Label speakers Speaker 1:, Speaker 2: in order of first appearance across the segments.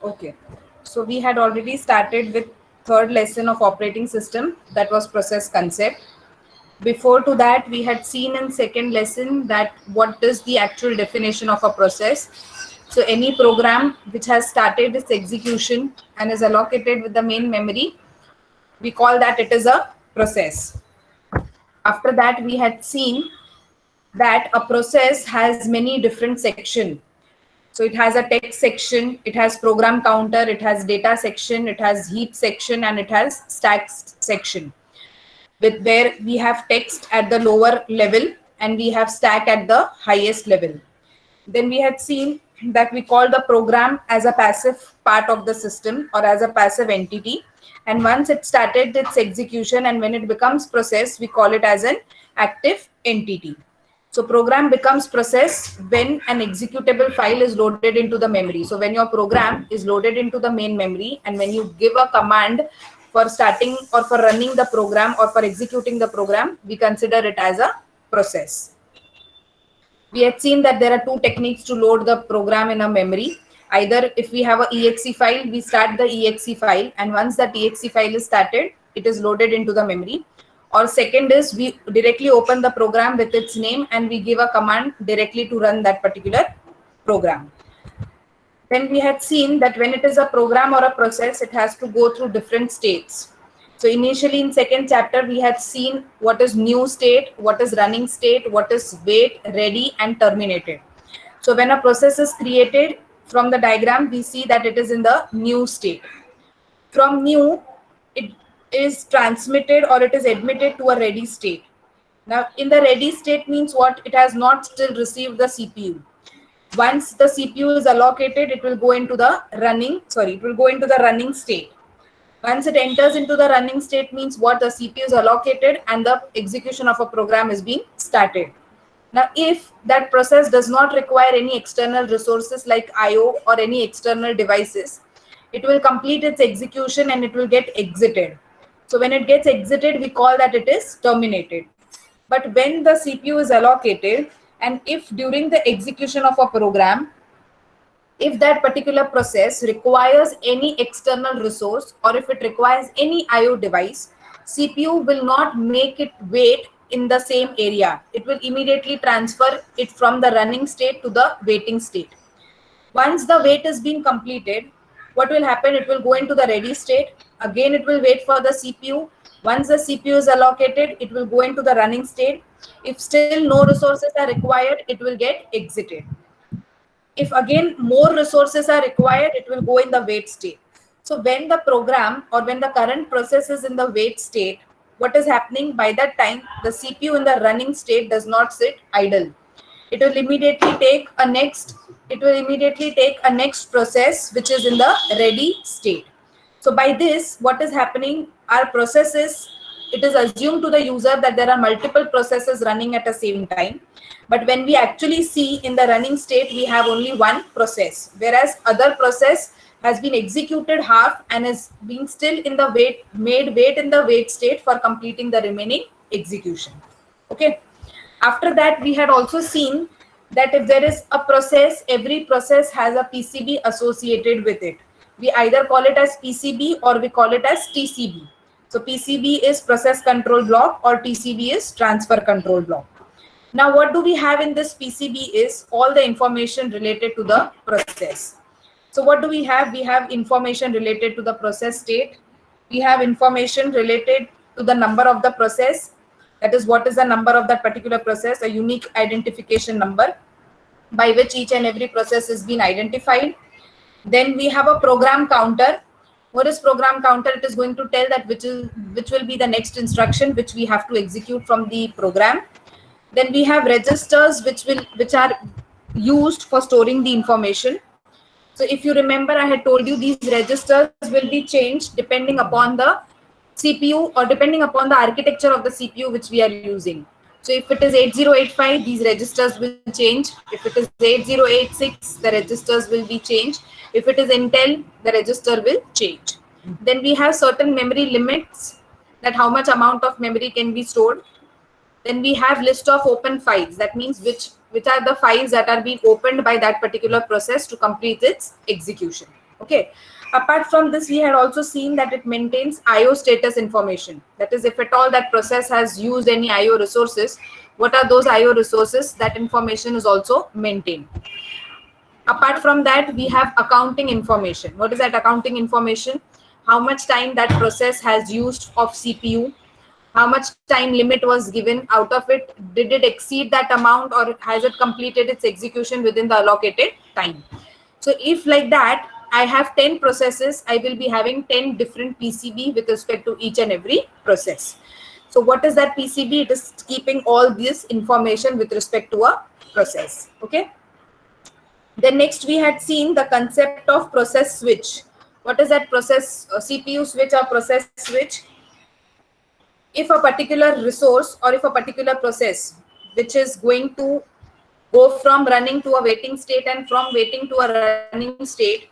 Speaker 1: Okay, so we had already started with third lesson of operating system, that was process concept. Before to that, we had seen in second lesson that what is the actual definition of a process. So any program which has started its execution and is allocated with the main memory, we call that it is a process. After that, we had seen that a process has many different sections. So it has a text section, it has program counter, it has data section, it has heap section, and it has stack section, with where we have text at the lower level and we have stack at the highest level. Then we had seen that we call the program as a passive part of the system or as a passive entity. And once it started its execution and when it becomes process, we call it as an active entity. So program becomes process when an executable file is loaded into the memory. So when your program is loaded into the main memory and when you give a command for starting or for running the program or for executing the program, we consider it as a process. We had seen that there are two techniques to load the program in a memory. Either if we have a exe file, we start the exe file, and once that exe file is started, it is loaded into the memory. Or second is we directly open the program with its name and we give a command directly to run that particular program. Then we had seen that when it is a program or a process, it has to go through different states. So initially in second chapter, we had seen what is new state, what is running state, what is wait, ready, and terminated. So when a process is created from the diagram, we see that it is in the new state. From new, it is transmitted or it is admitted to a ready state. Now in the ready state means what? It has not still received the CPU. Once the CPU is allocated, it will go into the running state. Once it enters into the running state means what? The CPU is allocated and the execution of a program is being started. Now, if that process does not require any external resources like IO or any external devices, it will complete its execution and it will get exited. So when it gets exited, we call that it is terminated. But when the CPU is allocated and if during the execution of a program, if that particular process requires any external resource or if it requires any IO device, CPU will not make it wait in the same area. It will immediately transfer it from the running state to the waiting state. Once the wait is being completed, what will happen? It will go into the ready state. Again, it will wait for the CPU. Once the CPU is allocated, it will go into the running state. If still no resources are required, it will get exited. If again more resources are required, it will go in the wait state. So when the program or when the current process is in the wait state, what is happening? By that time, the CPU in the running state does not sit idle. It will immediately take a next process which is in the ready state. So by this, what is happening? Our processes, it is assumed to the user that there are multiple processes running at the same time. But when we actually see in the running state, we have only one process, whereas other process has been executed half and is being still in the wait in the wait state for completing the remaining execution. Okay. After that, we had also seen that if there is a process, every process has a PCB associated with it. We either call it as PCB or we call it as TCB. So PCB is process control block or TCB is transfer control block. Now what do we have in this PCB is all the information related to the process. So what do we have? We have information related to the process state. We have information related to the number of the process. That is, what is the number of that particular process, a unique identification number by which each and every process is being identified. Then we have a program counter. What is program counter? It is going to tell that which will be the next instruction which we have to execute from the program. Then we have registers which are used for storing the information. So if you remember, I had told you these registers will be changed depending upon the CPU or depending upon the architecture of the CPU which we are using. So if it is 8085, these registers will change. If it is 8086, the registers will be changed. If it is Intel, the register will change. Then we have certain memory limits, that how much amount of memory can be stored. Then we have list of open files. That means which are the files that are being opened by that particular process to complete its execution. Okay. Apart from this, we had also seen that it maintains IO status information. That is, if at all that process has used any IO resources, what are those IO resources? That information is also maintained. Apart from that, we have accounting information. What is that accounting information? How much time that process has used of CPU, how much time limit was given out of it, did it exceed that amount, or has it completed its execution within the allocated time. So if like that, I have 10 processes, I will be having 10 different PCB with respect to each and every process. So what is that PCB? It is keeping all this information with respect to a process. Okay. Then next we had seen the concept of process switch. What is that process? CPU switch or process switch? If a particular resource or if a particular process which is going to go from running to a waiting state and from waiting to a running state,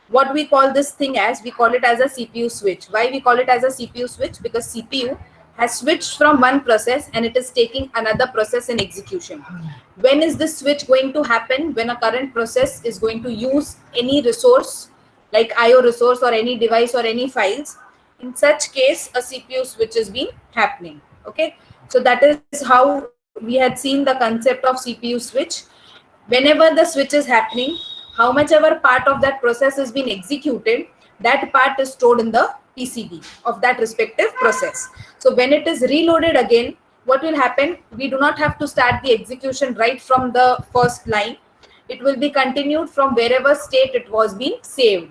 Speaker 1: what we call this thing as, we call it as a CPU switch. Why we call it as a CPU switch? Because CPU has switched from one process and it is taking another process in execution. When is this switch going to happen? When a current process is going to use any resource like IO resource or any device or any files. In such case, a CPU switch is being happening. Okay, so that is how we had seen the concept of CPU switch. Whenever the switch is happening, how much ever part of that process is being executed, that part is stored in the PCB of that respective process. So when it is reloaded again, what will happen? We do not have to start the execution right from the first line. It will be continued from wherever state it was being saved.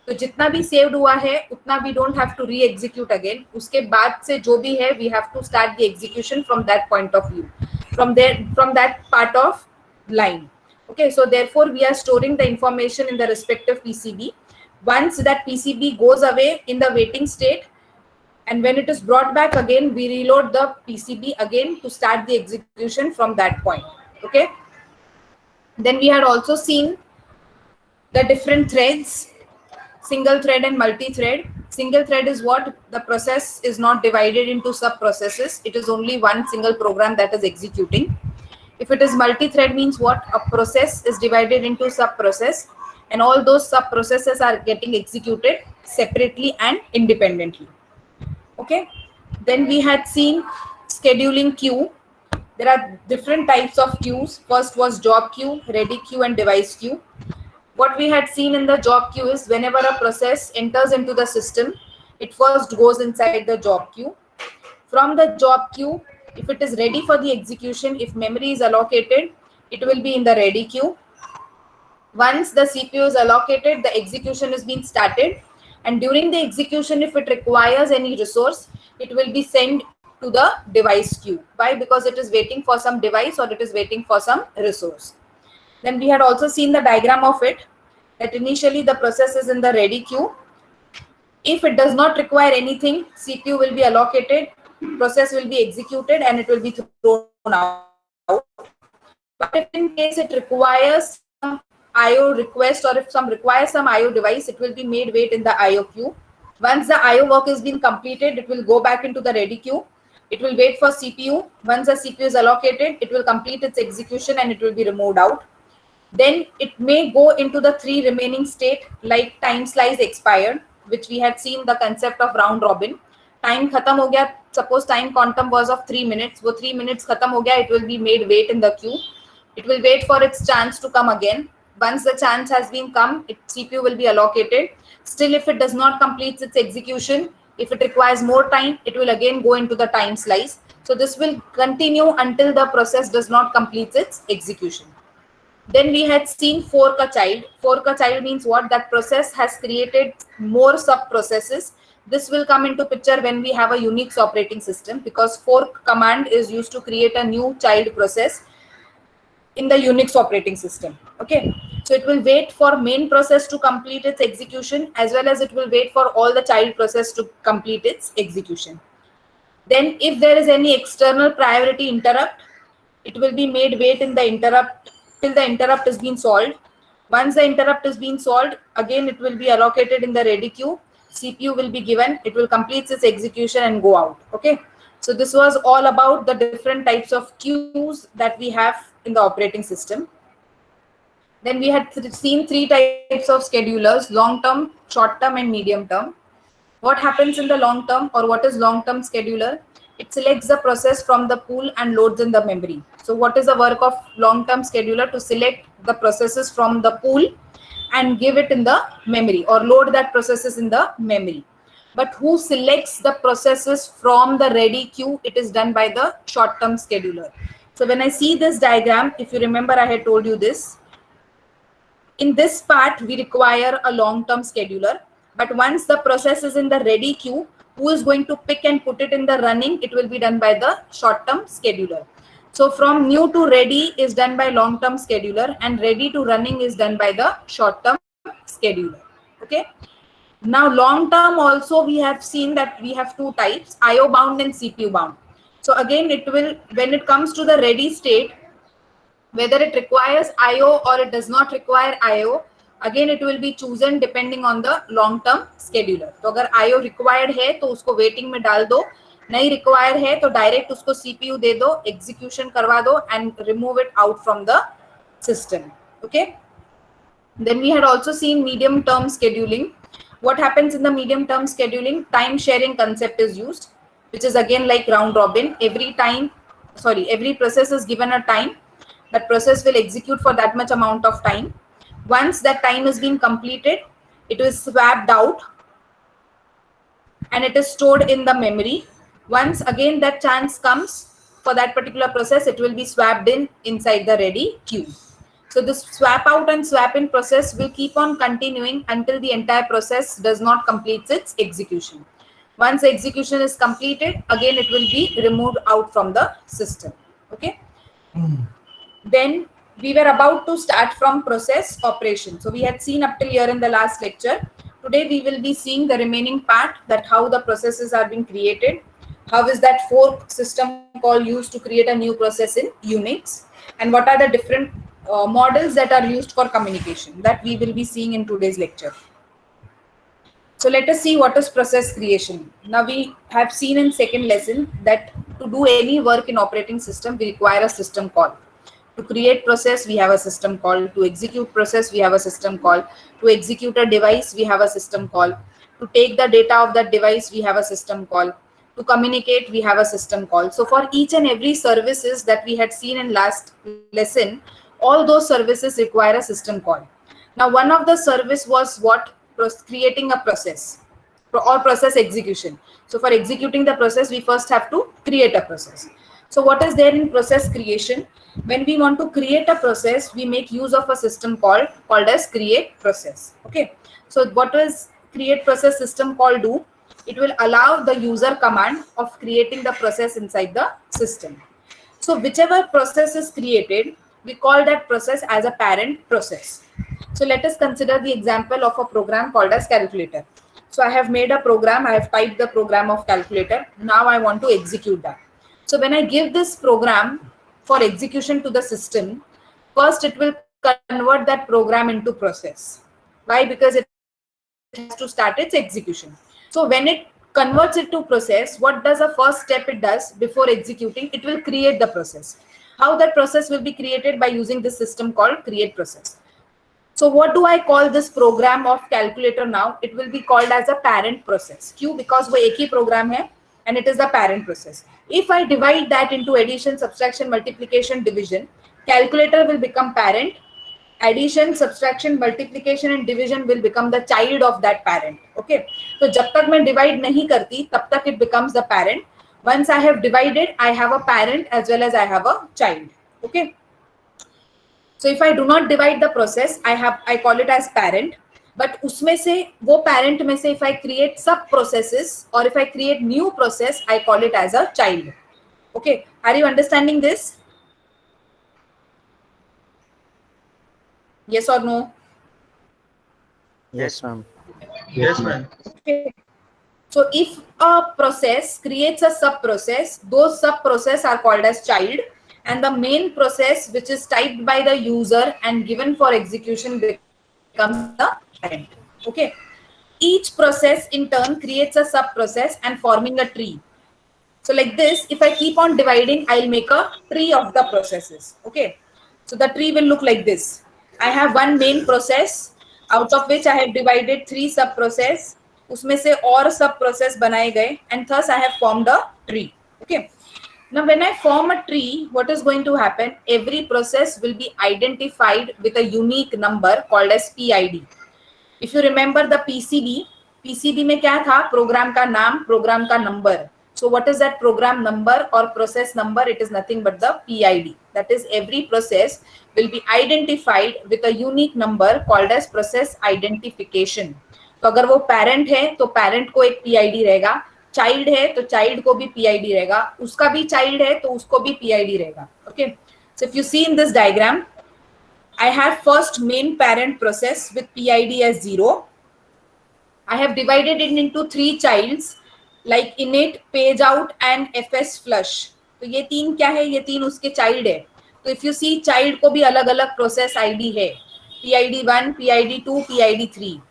Speaker 1: तो जितना भी saved हुआ है उतना we don't have to re-execute again. उसके बाद से जो भी है we have to start the execution from that point of view, from that part of line. Okay, so therefore we are storing the information in the respective PCB. Once that PCB goes away in the waiting state, and when it is brought back again, we reload the PCB again to start the execution from that point. Okay. Then we had also seen the different threads, single thread and multi-thread. Single thread is what? The process is not divided into sub-processes. It is only one single program that is executing. If it is multi-thread means what? A process is divided into sub-process and all those sub-processes are getting executed separately and independently. Okay. Then we had seen scheduling queue. There are different types of queues. First was job queue, ready queue and device queue. What we had seen in the job queue is whenever a process enters into the system, it first goes inside the job queue. From the job queue, if it is ready for the execution, if memory is allocated, it will be in the ready queue. Once the CPU is allocated, the execution is being started. And during the execution, if it requires any resource, it will be sent to the device queue. Why? Because it is waiting for some device or it is waiting for some resource. Then we had also seen the diagram of it, that initially the process is in the ready queue. If it does not require anything, CPU will be allocated, process will be executed and it will be thrown out. But if in case it requires some IO request or if some requires some IO device, it will be made wait in the IO queue. Once the IO work is being completed, it will go back into the ready queue. It will wait for CPU. Once the CPU is allocated, it will complete its execution and it will be removed out. Then it may go into the 3 remaining state like time slice expired, which we had seen the concept of round robin. Time khatam ho gaya, suppose time quantum was of 3 minutes, wo 3 minutes khatam ho gaya, it will be made wait in the queue. It will wait for its chance to come again. Once the chance has been come, CPU will be allocated. Still, if it does not complete its execution, if it requires more time, it will again go into the time slice. So this will continue until the process does not complete its execution. Then we had seen fork a child. Fork a child means what? That process has created more sub-processes. This will come into picture when we have a Unix operating system, because fork command is used to create a new child process in the Unix operating system. Okay, so it will wait for main process to complete its execution as well as it will wait for all the child process to complete its execution. Then if there is any external priority interrupt, it will be made wait in the interrupt till the interrupt is being solved. Once the interrupt is being solved, again it will be allocated in the ready queue. CPU will be given, it will complete its execution and go out. Okay, so this was all about the different types of queues that we have in the operating system. Then we had seen three types of schedulers: long term, short term, and medium term. What happens in the long term, or what is long term scheduler? It selects the process from the pool and loads in the memory. So what is the work of long term scheduler? To select the processes from the pool and give it in the memory, or load that processes in the memory. But who selects the processes from the ready queue? It is done by the short term scheduler. So when I see this diagram, if you remember, I had told you this. In this part, we require a long-term scheduler. But once the process is in the ready queue, who is going to pick and put it in the running? It will be done by the short-term scheduler. So from new to ready is done by long-term scheduler, and ready to running is done by the short-term scheduler. Okay. Now long-term also, we have seen that we have two types: IO bound and CPU bound. So again, it will, when it comes to the ready state, whether it requires IO or it does not require IO, again it will be chosen depending on the long term scheduler. तो अगर IO required है तो उसको waiting में डाल दो, नहीं required है तो direct उसको CPU दे दो, execution करवा दो and remove it out from the system. Okay. Then we had also seen medium term scheduling. What happens in the medium term scheduling? Time sharing concept is used, which is again like round robin. Every process is given a time. That process will execute for that much amount of time. Once that time is being completed, it is swapped out and it is stored in the memory. Once again that chance comes for that particular process, it will be swapped in inside the ready queue. So this swap out and swap in process will keep on continuing until the entire process does not complete its execution. Once the execution is completed, again it will be removed out from the system. Okay. Then we were about to start from process operation. So we had seen up till here in the last lecture. Today we will be seeing the remaining part, that how the processes are being created. How is that fork system call used to create a new process in Unix? And what are the different models that are used for communication, that we will be seeing in today's lecture. So let us see what is process creation. Now we have seen in second lesson that to do any work in operating system, we require a system call. To create process, we have a system call. To execute process, we have a system call. To execute a device, we have a system call. To take the data of that device, we have a system call. To communicate, we have a system call. So for each and every services that we had seen in last lesson, all those services require a system call. Now one of the service was what? Creating a process or process execution. So for executing the process, we first have to create a process. So what is there in process creation? When we want to create a process, we make use of a system called as create process. Okay. So what does create process system call do? It will allow the user command of creating the process inside the system. So whichever process is created, we call that process as a parent process. So let us consider the example of a program called as calculator. So I have made a program, I have typed the program of calculator. Now I want to execute that. So when I give this program for execution to the system, first it will convert that program into process. Why? Because it has to start its execution. So when it converts it to process, what does the first step it does before executing? It will create the process. How that process will be created? By using this system called create process. So what do I call this program of calculator now? It will be called as a parent process. क्यों? Because वो एक ही program है and it is the parent process. If I divide that into addition, subtraction, multiplication, division, calculator will become parent. Addition, subtraction, multiplication and division will become the child of that parent. Okay. तो जब तक मैं divide नहीं करती, तब तक it becomes the parent. Once I have divided, I have a parent as well as I have a child. Okay. So if I do not divide the process, I call it as parent. But उसमें से वो parent में से if I create sub processes or if I create new process, I call it as a child. Okay, are you understanding this? Yes or no?
Speaker 2: Yes, ma'am.
Speaker 3: Yes, ma'am.
Speaker 1: Okay. So if a process creates a sub process, those sub process are called as child. And the main process, which is typed by the user and given for execution, becomes the parent. Okay. Each process in turn creates a sub process and forming a tree. So like this, if I keep on dividing, I'll make a tree of the processes. Okay. So the tree will look like this. I have one main process out of which I have divided 3 sub process. उसमें से और सब process बनाए गए and thus I have formed a tree. Okay. Now when I form a tree, what is going to happen? Every process will be identified with a unique number called as PID. If you remember the PCB में क्या था? Program का नाम, program का number. So what is that program number or process number? It is nothing but the PID. That is, every process will be identified with a unique number called as process identification. तो अगर वो parent है तो parent को एक PID रहेगा, child है तो child को भी PID रहेगा, उसका भी child है तो उसको भी PID रहेगा. Okay. So if you see in this diagram, I have first main parent process with PID as 0. I have divided it into 3 childs like init, page out and fs flush. तो ये 3 क्या है? ये 3 उसके child है. तो if you see, child को भी अलग अलग process ID है, PID1, PID2, PID3.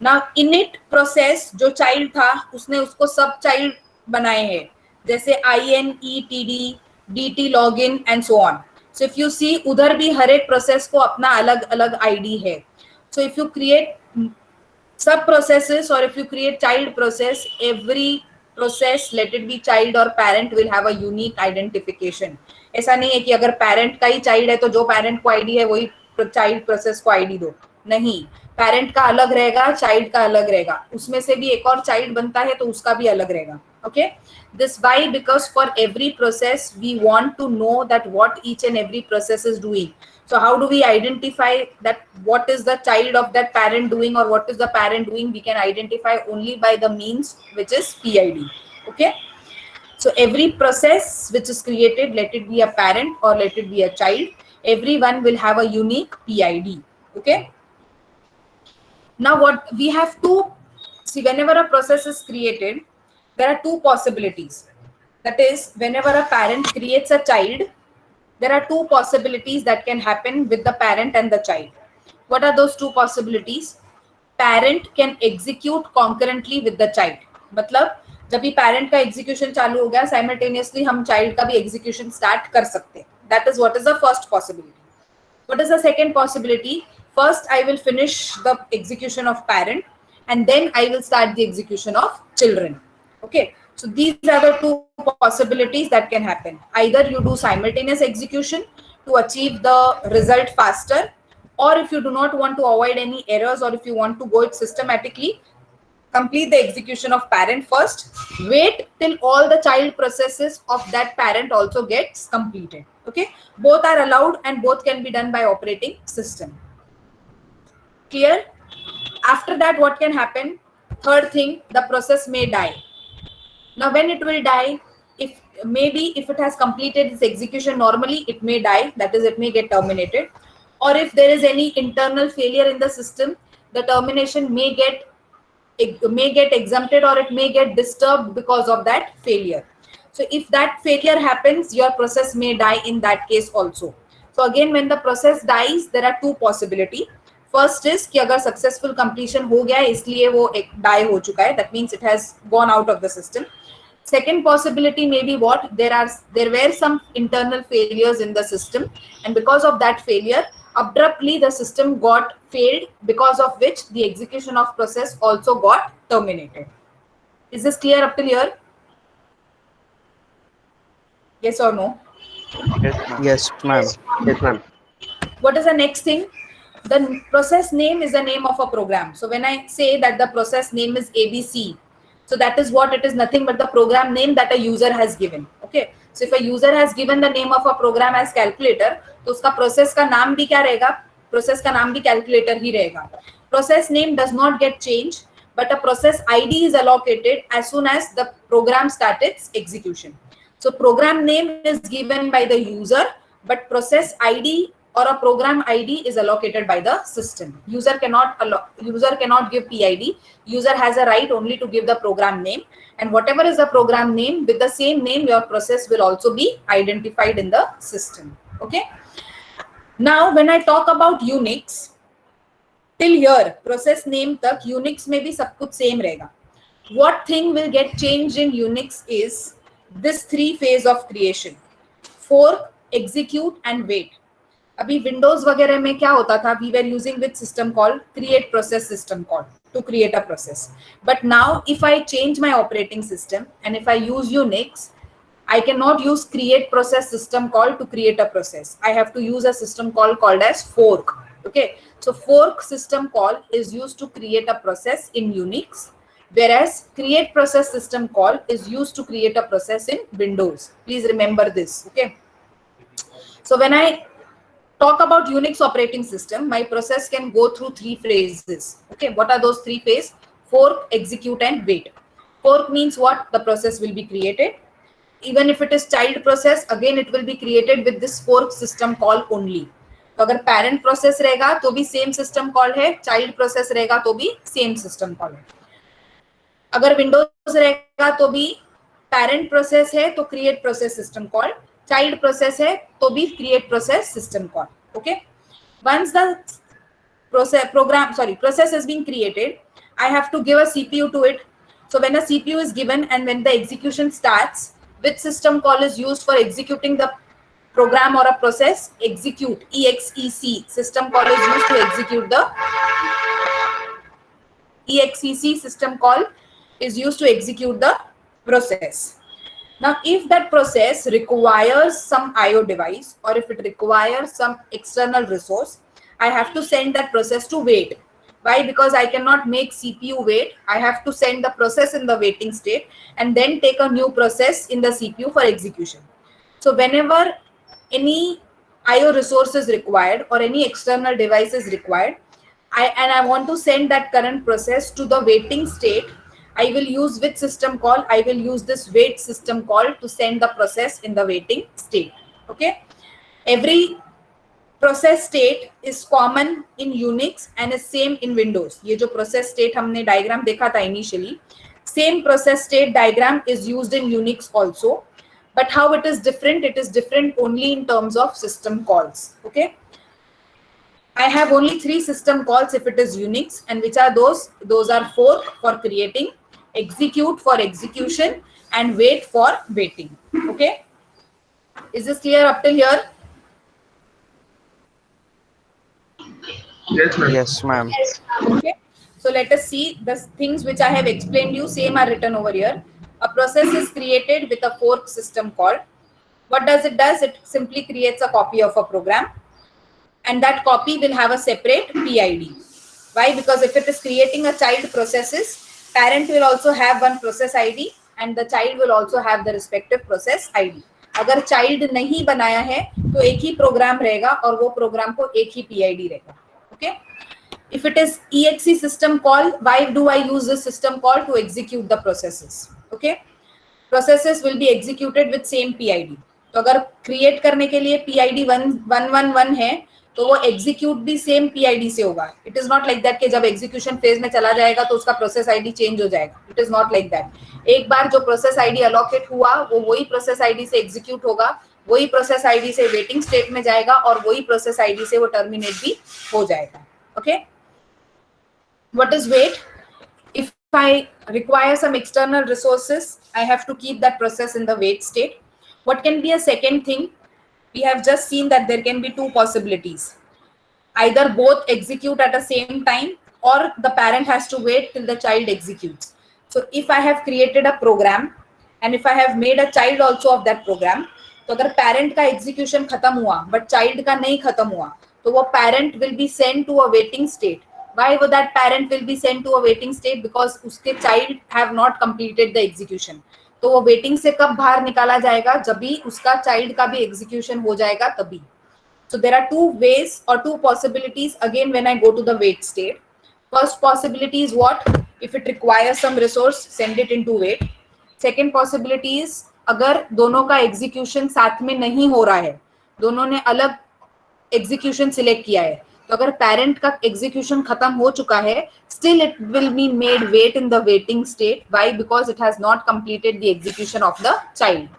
Speaker 1: Now init process जो child था उसने उसको सब child बनाए हैं, जैसे INETD, DT login and so on. So if you see, उधर भी हर एक process को अपना अलग अलग ID है. So if you create sub processes or if you create child process, every process, let it be child or parent, will have a unique identification. ऐसा नहीं है कि अगर parent का ही child है तो जो parent को ID है वही child process को ID दो. नहीं, parent का अलग रहेगा, child का अलग रहेगा, उसमें से भी एक और child बनता है तो उसका भी अलग रहेगा. Okay, this why? Because for every process we want to know that what each and every process is doing. So how do we identify that what is the child of that parent doing or what is the parent doing? We can identify only by the means which is PID. Okay. So every process which is created, let it be a parent or let it be a child, everyone will have a unique PID. Okay. Now what we have to see, whenever a process is created, there are 2 possibilities. That is, whenever a parent creates a child, there are 2 possibilities that can happen with the parent and the child. What are those 2 possibilities? Parent can execute concurrently with the child. मतलब जब भी parent का execution चालू हो गया, simultaneously हम child का भी execution start कर सकते हैं. That is what is the first possibility. What is the second possibility? First, I will finish the execution of parent and then I will start the execution of children. Okay. So these are the 2 possibilities that can happen. Either you do simultaneous execution to achieve the result faster, or if you do not want to avoid any errors or if you want to go it systematically, complete the execution of parent first, wait till all the child processes of that parent also gets completed. Okay, both are allowed and both can be done by operating system. Clear? After that, what can happen? Third thing, the process may die. Now when it will die, if it has completed its execution normally, it may die, that is, it may get terminated. Or if there is any internal failure in the system, the termination may get exempted or it may get disturbed because of that failure. So if that failure happens, your process may die in that case also. So again, when the process dies, there are 2 possibilities. First is कि अगर successful completion हो गया है इसलिए वो die हो चुका है, that means it has gone out of the system. Second possibility may be what? There were some internal failures in the system, and because of that failure, abruptly the system got failed, because of which the execution of process also got terminated. Is this clear up till here? Yes or no?
Speaker 2: Yes, ma'am.
Speaker 3: Yes, ma'am.
Speaker 1: What is the next thing? The process name is the name of a program. So when I say that the process name is ABC, so that is what it is, nothing but the program name that a user has given. Okay. So if a user has given the name of a program as calculator, तो उसका process का नाम भी क्या रहेगा? Process का नाम भी calculator ही रहेगा. Process name does not get changed, but a process ID is allocated as soon as the program starts its execution. So program name is given by the user, but process ID or a program ID is allocated by the system. User cannot give PID. User has a right only to give the program name, and whatever is the program name, with the same name your process will also be identified in the system. Okay. Now when I talk about Unix, till here process name tak Unix में भी सब कुछ same रहेगा. What thing will get changed in Unix is this 3 phase of creation: fork, execute and wait. अभी Windows वगैरह में क्या होता था, we were using with system call create process system call to create a process. But now if I change my operating system and if I use Unix, I cannot use create process system call to create a process. I have to use a system call called as fork. Okay, so fork system call is used to create a process in Unix, whereas create process system call is used to create a process in Windows. Please remember this. Okay, so when I talk about Unix operating system, my process can go through three phases. Okay, what are those three phases? Fork, execute, and wait. Fork means what? The process will be created. Even if it is child process, again it will be created with this fork system call only. तो अगर parent process रहेगा तो भी same system call है, child process रहेगा तो भी same system call है. अगर Windows रहेगा तो भी parent process है तो create process system call, child process है तो भी create process system call. Okay, once the process is being created, I have to give a CPU to it. So when a CPU is given and when the execution starts, which system call is used for executing the program or a process? Execute, exec system call is used to execute the exec system call is used to execute the process. Now if that process requires some IO device or if it requires some external resource, I have to send that process to wait. Why? Because I cannot make CPU wait. I have to send the process in the waiting state and then take a new process in the CPU for execution. So whenever any IO resource is required or any external device is required, I want to send that current process to the waiting state, I will use which system call? I will use this wait system call to send the process in the waiting state. Okay. Every process state is common in Unix and is same in Windows. ये जो process state हमने diagram देखा था initially, same process state diagram is used in Unix also. But how it is different? It is different only in terms of system calls. Okay. I have only three system calls if it is Unix, and which are those? Those are fork for creating, execute for execution, and wait for waiting. Okay. Is this clear up till here?
Speaker 3: Yes, ma'am.
Speaker 2: Yes, ma'am.
Speaker 1: Okay. So let us see the things which I have explained you, same are written over here. A process is created with a fork system call. What does it does? It simply creates a copy of a program, and that copy will have a separate PID. Why? Because if it is creating a child processes, parent will also have one process ID and the child will also have the respective process ID. अगर child नहीं बनाया है तो एक ही program रहेगा और वो program को एक ही PID रहेगा. Okay. If it is exe system call, why do I use this system call? To execute the processes. Okay. Processes will be executed with same PID. तो अगर create करने के लिए PID 111 है तो वो एग्जीक्यूट भी सेम पीआईडी से होगा. It is not like that कि जब एग्जीक्यूशन फेज में चला जाएगा तो उसका प्रोसेस आईडी चेंज हो जाएगा. It is not like that. एक बार जो प्रोसेस आईडी अलॉकेट हुआ वो वही प्रोसेस आईडी से एग्जीक्यूट होगा, वही प्रोसेस आईडी से वेटिंग स्टेट में जाएगा और वही प्रोसेस आईडी से वो टर्मिनेट भी हो जाएगा. Okay. What is wait? If I require some external resources, I have to keep that process in the wait state. What can be a second thing? We have just seen that there can be two possibilities. Either both execute at the same time or the parent has to wait till the child executes. So if I have created a program and if I have made a child also of that program, तो अगर parent का execution खत्म हुआ but child का नहीं खत्म हुआ तो वो parent will be sent to a waiting state. Why would that parent will be sent to a waiting state? Because उसके child have not completed the execution. तो वो वेटिंग से कब बाहर निकाला जाएगा? जब भी उसका चाइल्ड का भी एग्जीक्यूशन हो जाएगा तभी. So there are two ways or two possibilities again when I go to the wait state. First possibility is what? If it requires some resource, send it into wait. Second possibility is अगर दोनों का execution साथ में नहीं हो रहा है, दोनों ने अलग एग्जीक्यूशन सिलेक्ट किया है, तो अगर पेरेंट का एग्जीक्यूशन खत्म हो चुका है, still it will be made wait in the waiting state. Why? Because it has not completed the execution of the child.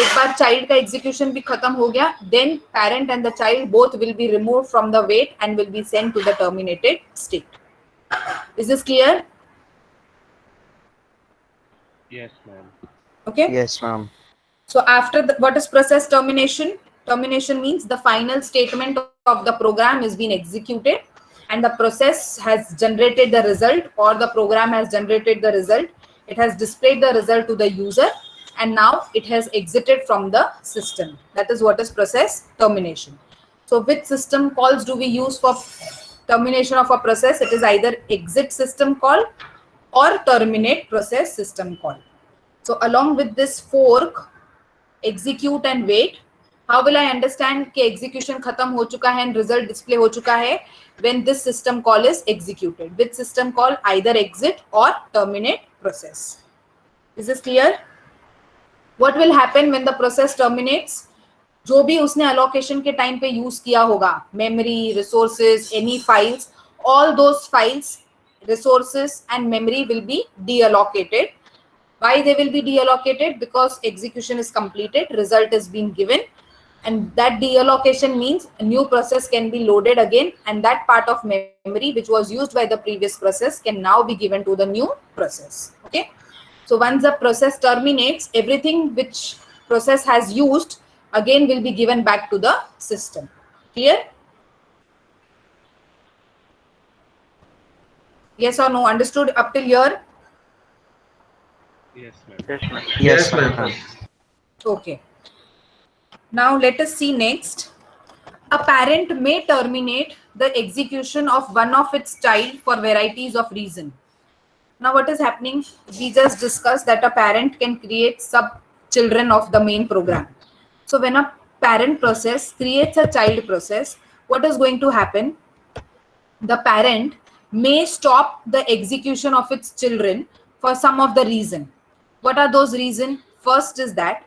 Speaker 1: एक बार चाइल्ड का एग्जीक्यूशन भी खत्म हो गया, then parent and the child both will be remove from the wait and will be sent to the terminated state. Is this clear?
Speaker 3: Yes, ma'am.
Speaker 1: Okay.
Speaker 2: Yes, ma'am.
Speaker 1: So after the, what is process termination? Termination means the final statement of the program is being executed and the process has generated the result, or the program has generated the result. It has displayed the result to the user and now it has exited from the system. That is what is process termination. So which system calls do we use for termination of a process? It is either exit system call or terminate process system call. So along with this fork, execute and wait, how will I understand कि execution खत्म हो चुका है and result display हो चुका है? When this system call is executed. Which system call? Either exit or terminate process. Is this clear? What will happen when the process terminates? जो भी उसने allocation के time पे use किया होगा, memory, resources, any files, all those files, resources and memory will be deallocated. Why they will be deallocated? Because execution is completed, result is being given, and that deallocation means a new process can be loaded again, and that part of memory which was used by the previous process can now be given to the new process. Okay, so once the process terminates, everything which process has used again will be given back to the system. Clear? Yes or no? Understood up till here?
Speaker 3: Yes, ma'am.
Speaker 2: Yes, ma'am.
Speaker 4: Yes, ma'am.
Speaker 1: Okay. Now let us see next. A parent may terminate the execution of one of its child for varieties of reason. Now what is happening? We just discussed that a parent can create sub children of the main program. So when a parent process creates a child process, what is going to happen? The parent may stop the execution of its children for some of the reason. What are those reasons? First is that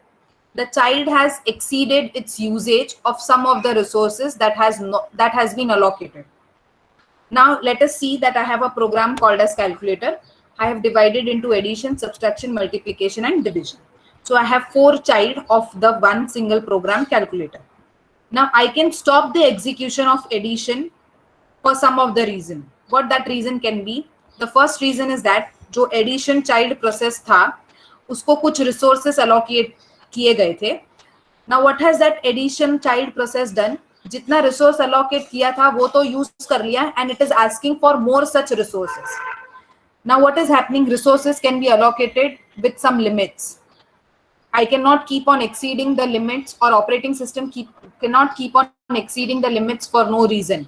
Speaker 1: the child has exceeded its usage of some of the resources that has been allocated. Now let us see that I have a program called as calculator. I have divided into addition, subtraction, multiplication and division. So I have 4 child of the one single program calculator. Now I can stop the execution of addition for some of the reason. What that reason can be? The first reason is that जो addition child process था उसको कुछ resources allocate किए गए थे. Now what has that addition child process done? जितना resource allocate किया था वो तो use कर लिया and it is asking for more such resources. Now what is happening? Resources can be allocated with some limits. I cannot keep on exceeding the limits, or operating system cannot keep on exceeding the limits for no reason.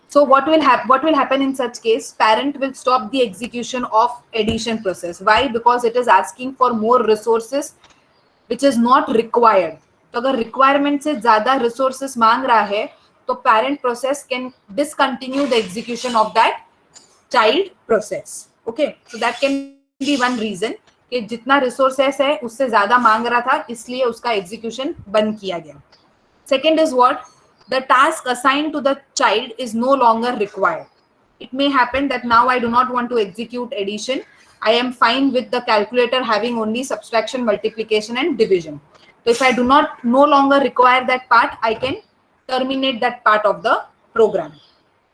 Speaker 1: So what will happen in such case? Parent will stop the execution of addition process. Why? Because it is asking for more resources which is not required. तो अगर requirement से ज़्यादा resources मांग रहा है तो parent process can discontinue the execution of that child process. Okay, so that can be one reason कि जितना resources है उससे ज़्यादा मांग रहा था इसलिए उसका execution बंद किया गया. Second is what? The task assigned to the child is no longer required. It may happen that now I do not want to execute addition. I am fine with the calculator having only subtraction, multiplication and division. So if I do not no longer require that part, I can terminate that part of the program.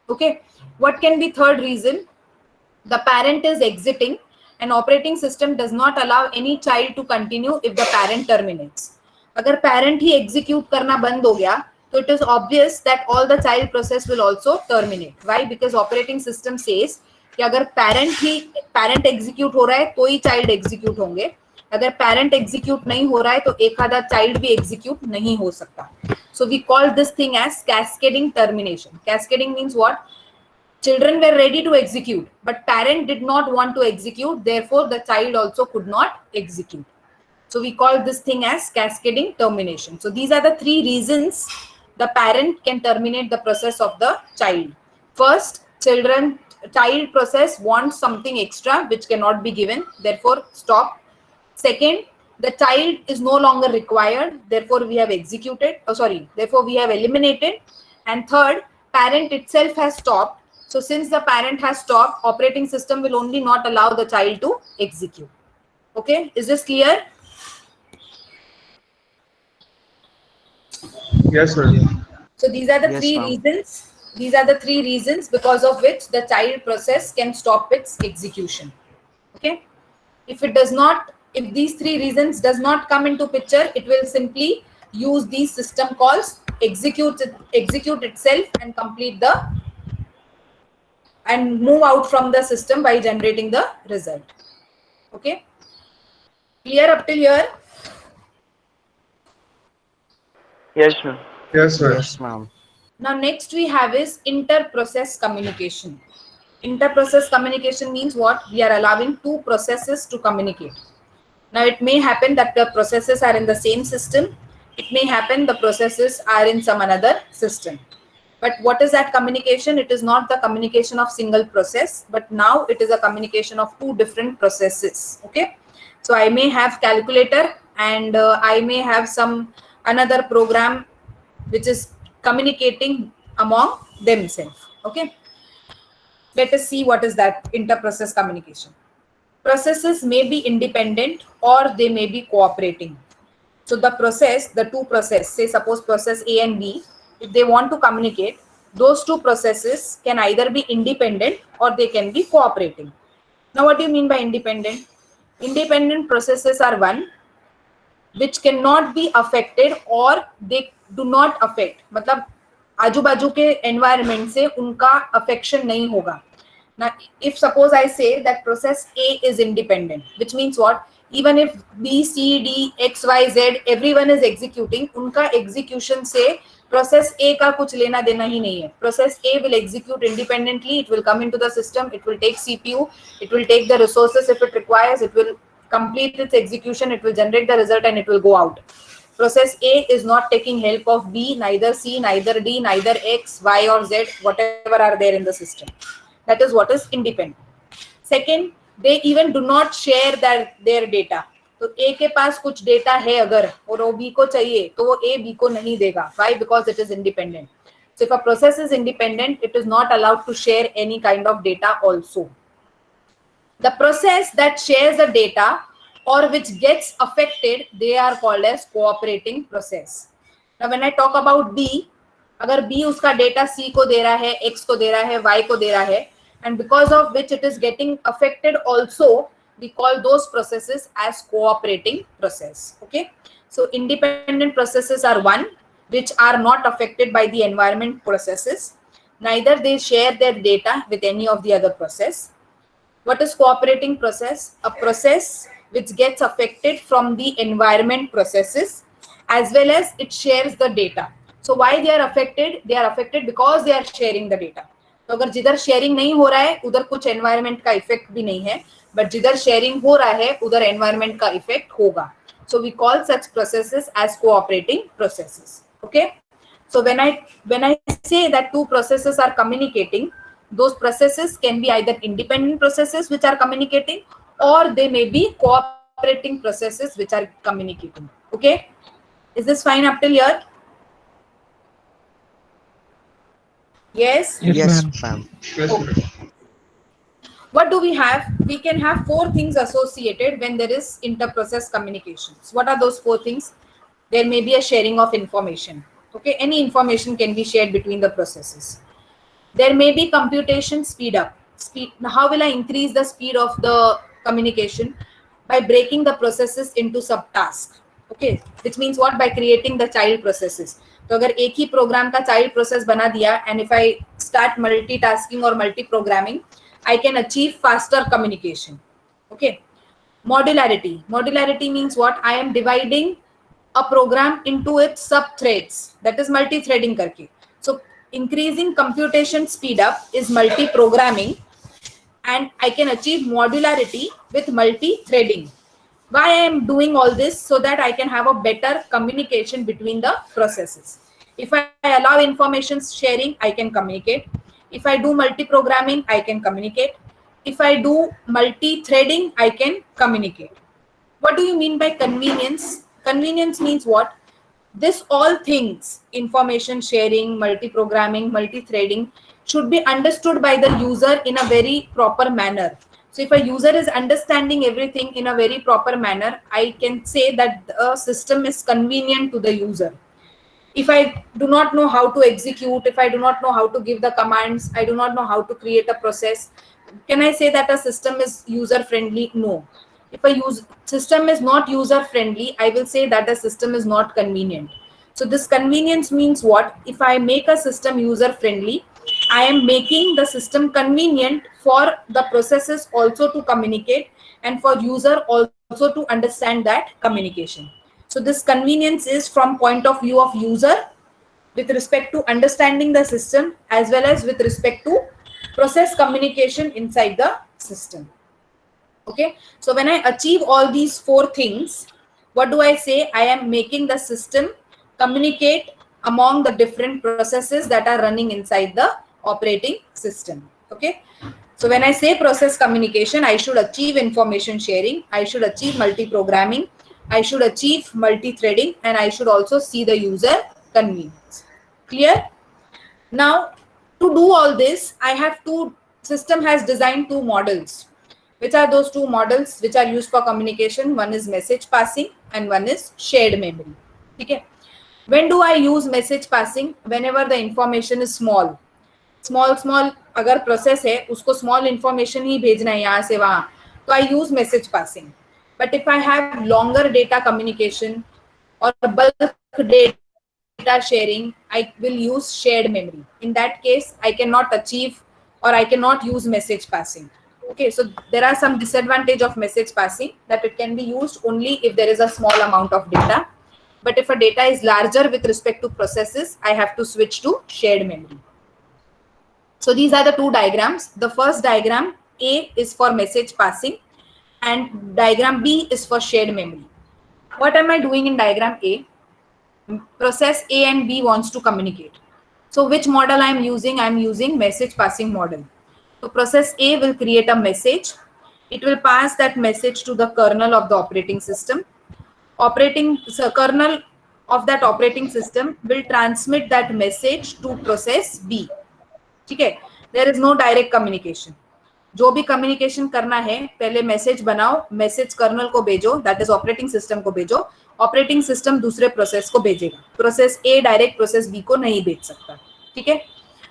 Speaker 1: Okay. What can be third reason? The parent is exiting and operating system does not allow any child to continue if the parent terminates. अगर parent ही execute करना बंद हो गया so it is obvious that all the child process will also terminate. Why? Because operating system says कि अगर parent execute हो रहा है तो ही child execute होंगे. अगर parent execute नहीं हो रहा है तो एक आधा child भी execute नहीं हो सकता. So we call this thing as cascading termination. Cascading means what? Children were ready to execute, but parent did not want to execute. Therefore, the child also could not execute. So we call this thing as cascading termination. So these are the 3 reasons the parent can terminate the process of the child. First, child process wants something extra which cannot be given. Therefore, stop. Second, the child is no longer required. Therefore, we have executed. Therefore, we have eliminated. And third, parent itself has stopped. So since the parent has stopped, operating system will only not allow the child to execute. Okay, is this clear?
Speaker 4: Yes, ma'am.
Speaker 1: So these are the
Speaker 2: Yes,
Speaker 1: 3
Speaker 2: ma'am.
Speaker 1: reasons. These are the 3 reasons because of which the child process can stop its execution. Okay. If these 3 reasons does not come into picture, it will simply use these system calls execute itself and complete the and move out from the system by generating the result. Okay, clear up till here?
Speaker 2: Yes, ma'am.
Speaker 4: Yes, sir.
Speaker 2: Yes, ma'am.
Speaker 1: Now next we have is inter-process communication. Inter-process communication means what? We are allowing two processes to communicate. Now it may happen that the processes are in the same system. It may happen the processes are in some another system. But what is that communication? It is not the communication of single process, but now it is a communication of two different processes. Okay. So I may have calculator and I may have some another program which is communicating among themselves. Okay. Let us see what is that inter-process communication. Processes may be independent or they may be cooperating. So the two process, say suppose process A and B, if they want to communicate, those two processes can either be independent or they can be cooperating. Now what do you mean by independent? Independent processes are one which cannot be affected or they do not affect. मतलब आजू बाजू के environment से उनका affection नहीं होगा. Now, if suppose I say that process A is independent, which means what? Even if B, C, D, X, Y, Z, everyone is executing, उनका execution से process A का कुछ लेना देना ही नहीं है. Process A will execute independently. It will come into the system. It will take CPU. It will take the resources if it requires. It will complete its execution. It will generate the result and it will go out. Process A is not taking help of B, neither C, neither D, neither X, Y or Z, whatever are there in the system. That is what is independent. Second, they even do not share their data. तो A के पास कुछ data है अगर और वो B को चाहिए तो वो A B को नहीं देगा. Why? Because it is independent. So if a process is independent, it is not allowed to share any kind of data also. The process that shares the data or which gets affected, they are called as cooperating process. Now when I talk about B, अगर B उसका data C को दे रहा है, X को दे रहा है, Y को दे रहा है, and because of which it is getting affected also, we call those processes as cooperating process. Okay, so independent processes are one which are not affected by the environment processes, neither they share their data with any of the other process. What is cooperating process? A process which gets affected from the environment processes as well as it shares the data. So why they are affected? They are affected because they are sharing the data. तो अगर जिधर sharing नहीं हो रहा है उधर कुछ environment का इफेक्ट भी नहीं है, बट जिधर शेयरिंग हो रहा है उधर एनवायरनमेंट का इफेक्ट होगा. So we call such processes as cooperating processes. Okay, so when I say that two processes are communicating, those processes can be either independent processes which are communicating or they may be cooperating processes which are communicating. Okay, is this fine up till here? Yes.
Speaker 2: Yes, ma'am.
Speaker 4: Yes,
Speaker 1: Okay. What do we have? We can have four things associated when there is inter-process communications. What are those four things? There may be a sharing of information. Okay, any information can be shared between the processes. There may be computation speed up. Now, how will I increase the speed of the communication? By breaking the processes into subtasks. Okay, which means what? By creating the child processes. तो अगर एक ही program का child process बना दिया and if I start multitasking और multi programming, I can achieve faster communication. Okay, modularity means what? I am dividing a program into its sub threads, that is multi-threading करके. So increasing computation speed up is multi-programming and I can achieve modularity with multi-threading. Why I am doing all this? So that I can have a better communication between the processes. If I allow information sharing, I can communicate. If I do multi-programming, I can communicate. If I do multi-threading, I can communicate. What do you mean by convenience? Convenience means what? This all things, information sharing, multi-programming, multi-threading, should be understood by the user in a very proper manner. So if a user is understanding everything in a very proper manner, I can say that the system is convenient to the user. If I do not know how to execute, if I do not know how to give the commands, I do not know how to create a process, can I say that a system is user friendly? No. If a system is not user friendly, I will say that a system is not convenient. So this convenience means what? If I make a system user friendly, I am making the system convenient for the processes also to communicate and for user also to understand that communication. So this convenience is from point of view of user with respect to understanding the system as well as with respect to process communication inside the system. Okay, so when I achieve all these four things, what do I say? I am making the system communicate among the different processes that are running inside the operating system. Okay, so when I say process communication, I should achieve information sharing, I should achieve multi-programming, I should achieve multi-threading, and I should also see the user convenience. Clear? Now, to do all this, I have system has designed two models. Which are those two models which are used for communication? One is message passing and one is shared memory. Okay. When do I use message passing? Whenever the information is small. Small अगर process है उसको small information ही भेजना है यहाँ से वहाँ, तो I use message passing. But if I have longer data communication or bulk data sharing, I will use shared memory. In that case, I cannot achieve or I cannot use message passing. Okay, so there are some disadvantage of message passing, that it can be used only if there is a small amount of data. But if a data is larger with respect to processes, I have to switch to shared memory. So these are the two diagrams. The first diagram A is for message passing and diagram B is for shared memory. What am I doing in diagram A? Process A and B wants to communicate. So which model I am using? I am using message passing model. So process A will create a message. It will pass that message to the kernel of the operating system. Kernel of that operating system will transmit that message to process B. Okay, there is no direct communication. जो भी communication करना है, पहले message बनाओ, message kernel को भेजो, that is operating system को भेजो, operating system दूसरे process को भेजेगा. Process A direct process B को नहीं भेज सकता. ठीक है?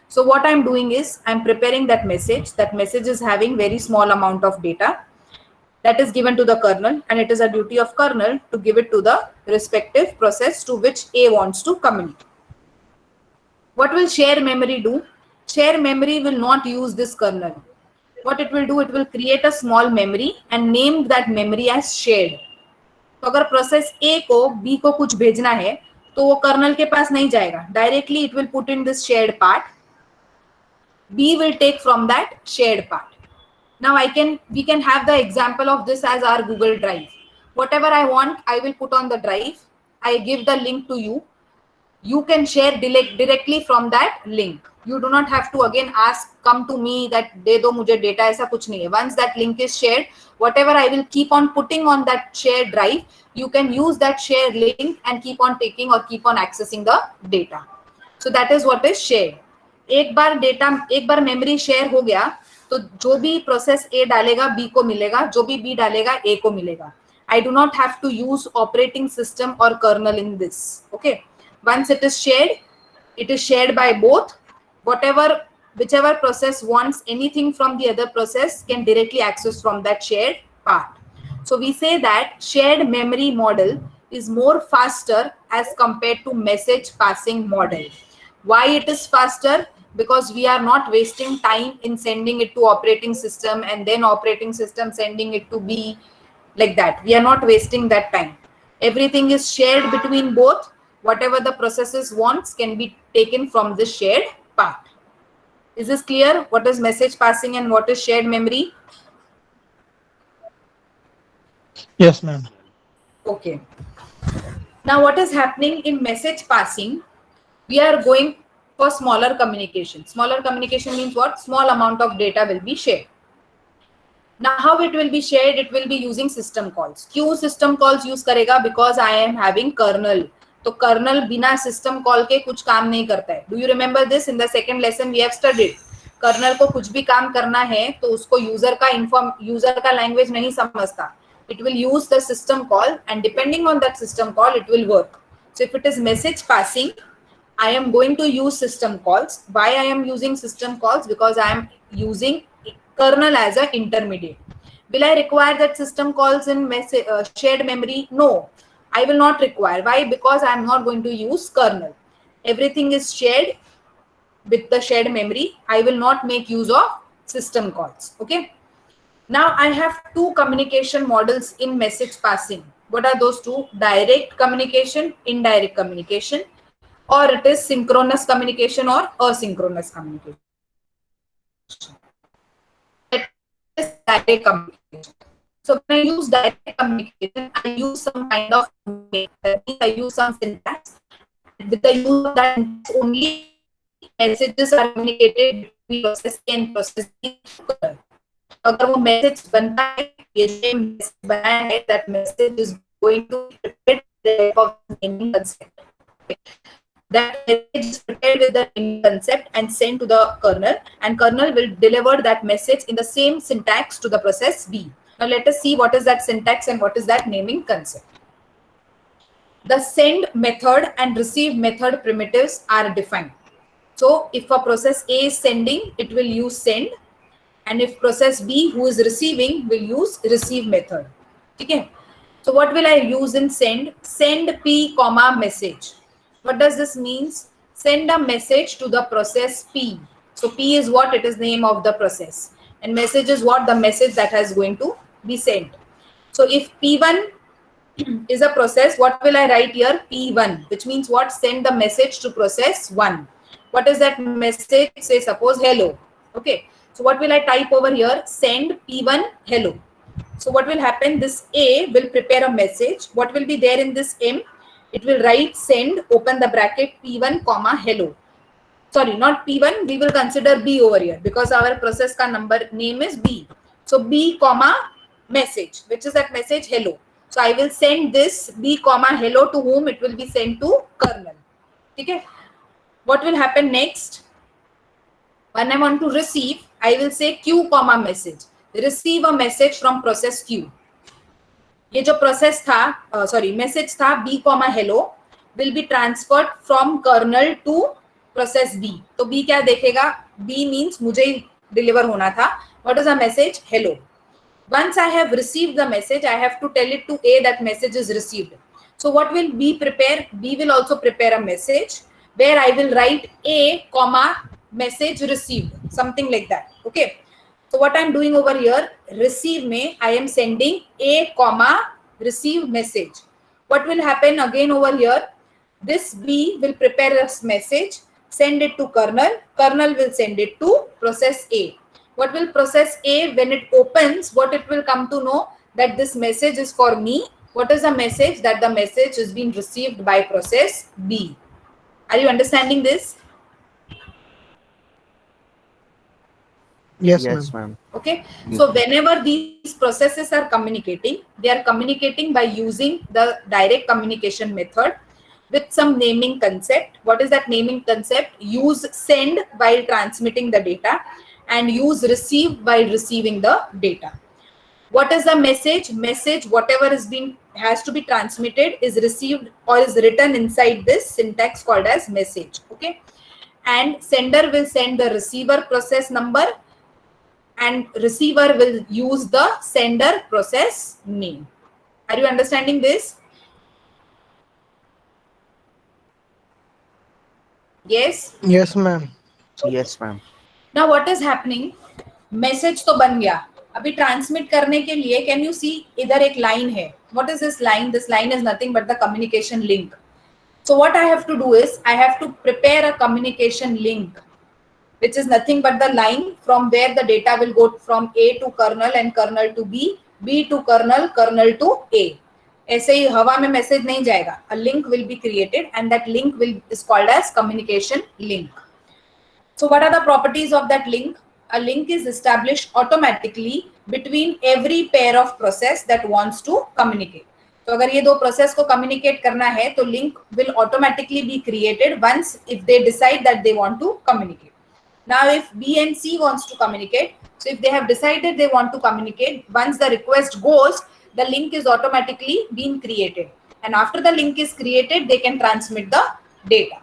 Speaker 1: So what I'm doing is I'm preparing that message. That message is having very small amount of data that is given to the kernel, and it is a duty of kernel to give it to the respective process to which A wants to communicate. What will share memory do? Share memory will not use this kernel. What it will do, it will create a small memory and name that memory as shared. तो अगर process A को B को कुछ भेजना है तो वो kernel के पास नहीं जाएगा. Directly it will put in this shared part. B will take from that shared part. Now we can have the example of this as our Google Drive. Whatever I want, I will put on the drive. I give the link to you. You can share directly from that link. You do not have to again come to me that de do mujhe data, ऐसा कुछ नहीं है. Once that link is shared, whatever I will keep on putting on that shared drive, you can use that shared link and keep on taking or keep on accessing the data. So that is what is shared. एक बार memory share हो गया तो जो भी process ए डालेगा B को मिलेगा, जो भी बी डालेगा ए को मिलेगा. I do not have to use operating system or kernel in this. Okay, once it is shared by both. Whichever process wants anything from the other process can directly access from that shared part. So we say that shared memory model is more faster as compared to message passing model. Why it is faster? Because we are not wasting time in sending it to operating system and then operating system sending it to B, like that. We are not wasting that time. Everything is shared between both. Whatever the processes wants can be taken from this shared part. Is this clear? What is message passing and what is shared memory?
Speaker 4: Yes, ma'am.
Speaker 1: Okay. Now what is happening in message passing? We are going for smaller communication. Smaller communication means what? Small amount of data will be shared. Now how it will be shared? It will be using system calls. क्यों system calls use करेगा? Because I am having kernel. तो kernel बिना system call के कुछ काम नहीं करता है. Do you remember this? In the second lesson we have studied. Kernel को कुछ भी काम करना है तो उसको user का language नहीं समझता. It will use the system call and depending on that system call it will work. So if it is message passing, I am going to use system calls. Why I am using system calls? Because I am using kernel as an intermediate. Will I require that system calls in shared memory? No. I will not require. Why? Because I am not going to use kernel. Everything is shared with the shared memory. I will not make use of system calls. Okay. Now I have two communication models in message passing. What are those two? Direct communication, indirect communication, or it is synchronous communication or asynchronous communication. That is direct communication. So when I use direct communication, I use some kind of that means I use some syntax. With the use of that syntax, only messages are communicated between process A and process B. अगर वो message बनता है, ये जो message बनाया है, that message is going to be prepared of naming concept. That message is prepared with the naming concept and sent to the kernel, and kernel will deliver that message in the same syntax to the process B. Now let us see what is that syntax and what is that naming concept. The send method and receive method primitives are defined. So if a process A is sending, it will use send, and if process B who is receiving will use receive method. Okay. So what will I use in send? Send P comma message. What does this means? Send a message to the process P. So P is what? It is name of the process, and message is what? The message that is going to be sent. So if P1 is a process, what will I write here? P1, which means what? Send the message to process 1. What is that message? Say suppose hello. Okay. So what will I type over here? Send P1 hello. So what will happen? This A will prepare a message. What will be there in this M? It will write send, open the bracket, P1 comma hello. Sorry, not P1. We will consider B over here because our process ka number name is B. So B comma message, which is that message hello. So I will send this B comma hello to whom? It will be sent to kernel. Okay. What will happen next? When I want to receive, I will say Q comma message. Receive a message from process Q. ये जो process था, message था B comma hello will be transferred from kernel to process B. तो B क्या देखेगा? B means मुझे ही deliver होना था. What is the message? Hello. Once I have received the message, I have to tell it to A that message is received. So what will B prepare? B will also prepare a message where I will write A comma message received, something like that. Okay. So what I'm doing over here, receive me, I am sending A comma receive message. What will happen again over here? This B will prepare this message, send it to kernel. Kernel will send it to process A. What will process A, when it opens, what it will come to know? That this message is for me. What is the message? That the message is being received by process B. Are you understanding this?
Speaker 4: Yes,
Speaker 2: Yes,
Speaker 4: ma'am.
Speaker 2: ma'am.
Speaker 1: Okay.
Speaker 2: Yes.
Speaker 1: So whenever these processes are communicating, they are communicating by using the direct communication method with some naming concept. What is that naming concept? Use send while transmitting the data and use receive while receiving the data. What is the message? Message, whatever has to be transmitted is received or is written inside this syntax called as message. Okay. And sender will send the receiver process number, and receiver will use the sender process name. Are you understanding this? Yes.
Speaker 4: Yes, ma'am.
Speaker 2: Yes, ma'am.
Speaker 1: Now what is happening? Message तो बन गया. अभी transmit करने के लिए can you see इधर एक line है. What is this line? This line is nothing but the communication link. So what I have to do is I have to prepare a communication link, which is nothing but the line from where the data will go from A to kernel and kernel to B, B to kernel, kernel to A. ऐसे ही हवा में message नहीं जाएगा. A link will be created and that link is called as communication link. So what are the properties of that link? A link is established automatically between every pair of process that wants to communicate. तो अगर ये दो process को communicate करना है तो link will automatically be created once if they decide that they want to communicate. Now if B and C wants to communicate, so if they have decided they want to communicate, once the request goes, the link is automatically being created, and after the link is created they can transmit the data.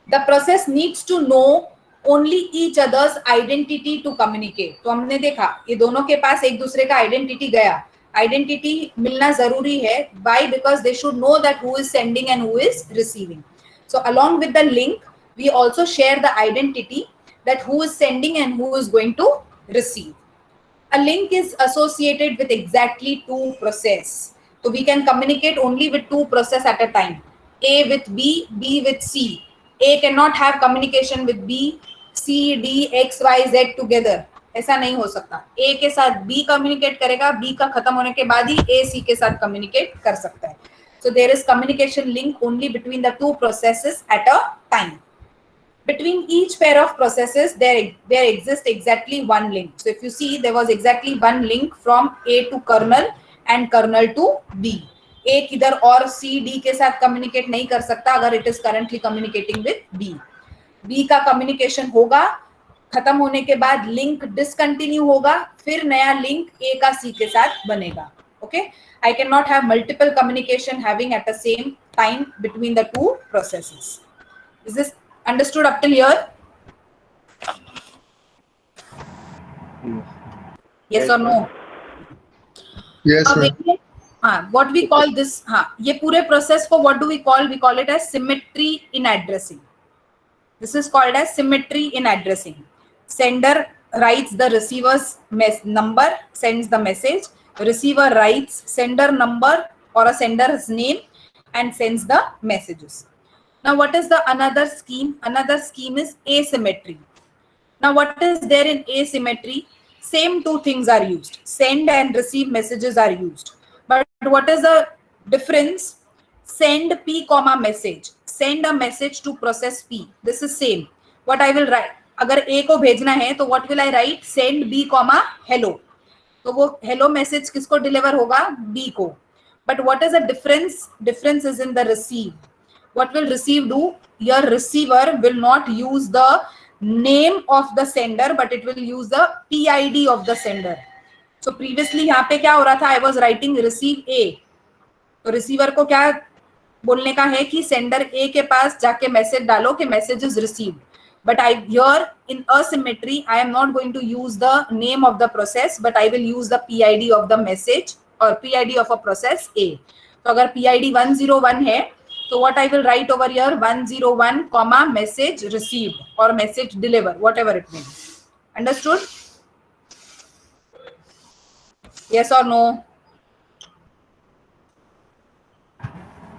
Speaker 1: The process needs to know only each other's identity to communicate. तो हमने देखा ये दोनों के पास एक दूसरे का identity गया, आइडेंटिटी मिलना जरूरी है. Why? Because they should know that who is sending and who is receiving. So along with the link, we also share the identity that who is sending and who is going to receive. A link is associated with exactly two process. So we can communicate only with two process at a time. A with B, B with C. A cannot have communication with B, C, D, X, Y, Z together. ऐसा नहीं हो सकता. A के साथ B communicate करेगा, B का खत्म होने के बाद ही A C के साथ communicate कर सकता है. So there is communication link only between the two processes at a time. Between each pair of processes, there exists exactly one link. So if you see, there was exactly one link from A to kernel and kernel to B. A किधर और C, D के साथ communicate नहीं कर सकता अगर it is currently communicating with B. B का communication होगा, खत्म होने के बाद link discontinue होगा, फिर नया link A का C के साथ बनेगा. Okay? I cannot have multiple communication having at the same time between the two processes. Is this understood up till here? Yes or no?
Speaker 4: Yes,
Speaker 1: अब
Speaker 4: ma'am.
Speaker 1: देखिए, हाँ, what we call this, हाँ, ये पूरे process को what do we call? We call it as symmetry in addressing. This is called as symmetry in addressing. Sender writes the receiver's number, sends the message. Receiver writes sender number or a sender's name and sends the messages. Now, what is the another scheme? Another scheme is asymmetry. Now, what is there in asymmetry? Same two things are used. Send and receive messages are used. But what is the difference? Send P comma message. Send a message to process P. This is same. What I will write? अगर A को भेजना है तो what will I write? Send B comma hello. तो वो hello message किसको deliver होगा? B को. But what is the difference? Difference is in the receive. What will receive do? Your receiver will not use the name of the sender, but it will use the PID of the sender. So previously यहाँ पे क्या हो रहा था? I was writing receive A. तो receiver को क्या बोलने का है कि sender A के पास जाके message डालो कि message is received. But here in asymmetry, I am not going to use the name of the process, but I will use the PID of the message or PID of a process A. तो अगर PID 101 है, so what I will write over here? 101 comma message received or message deliver, whatever it may be. Understood? Yes or no?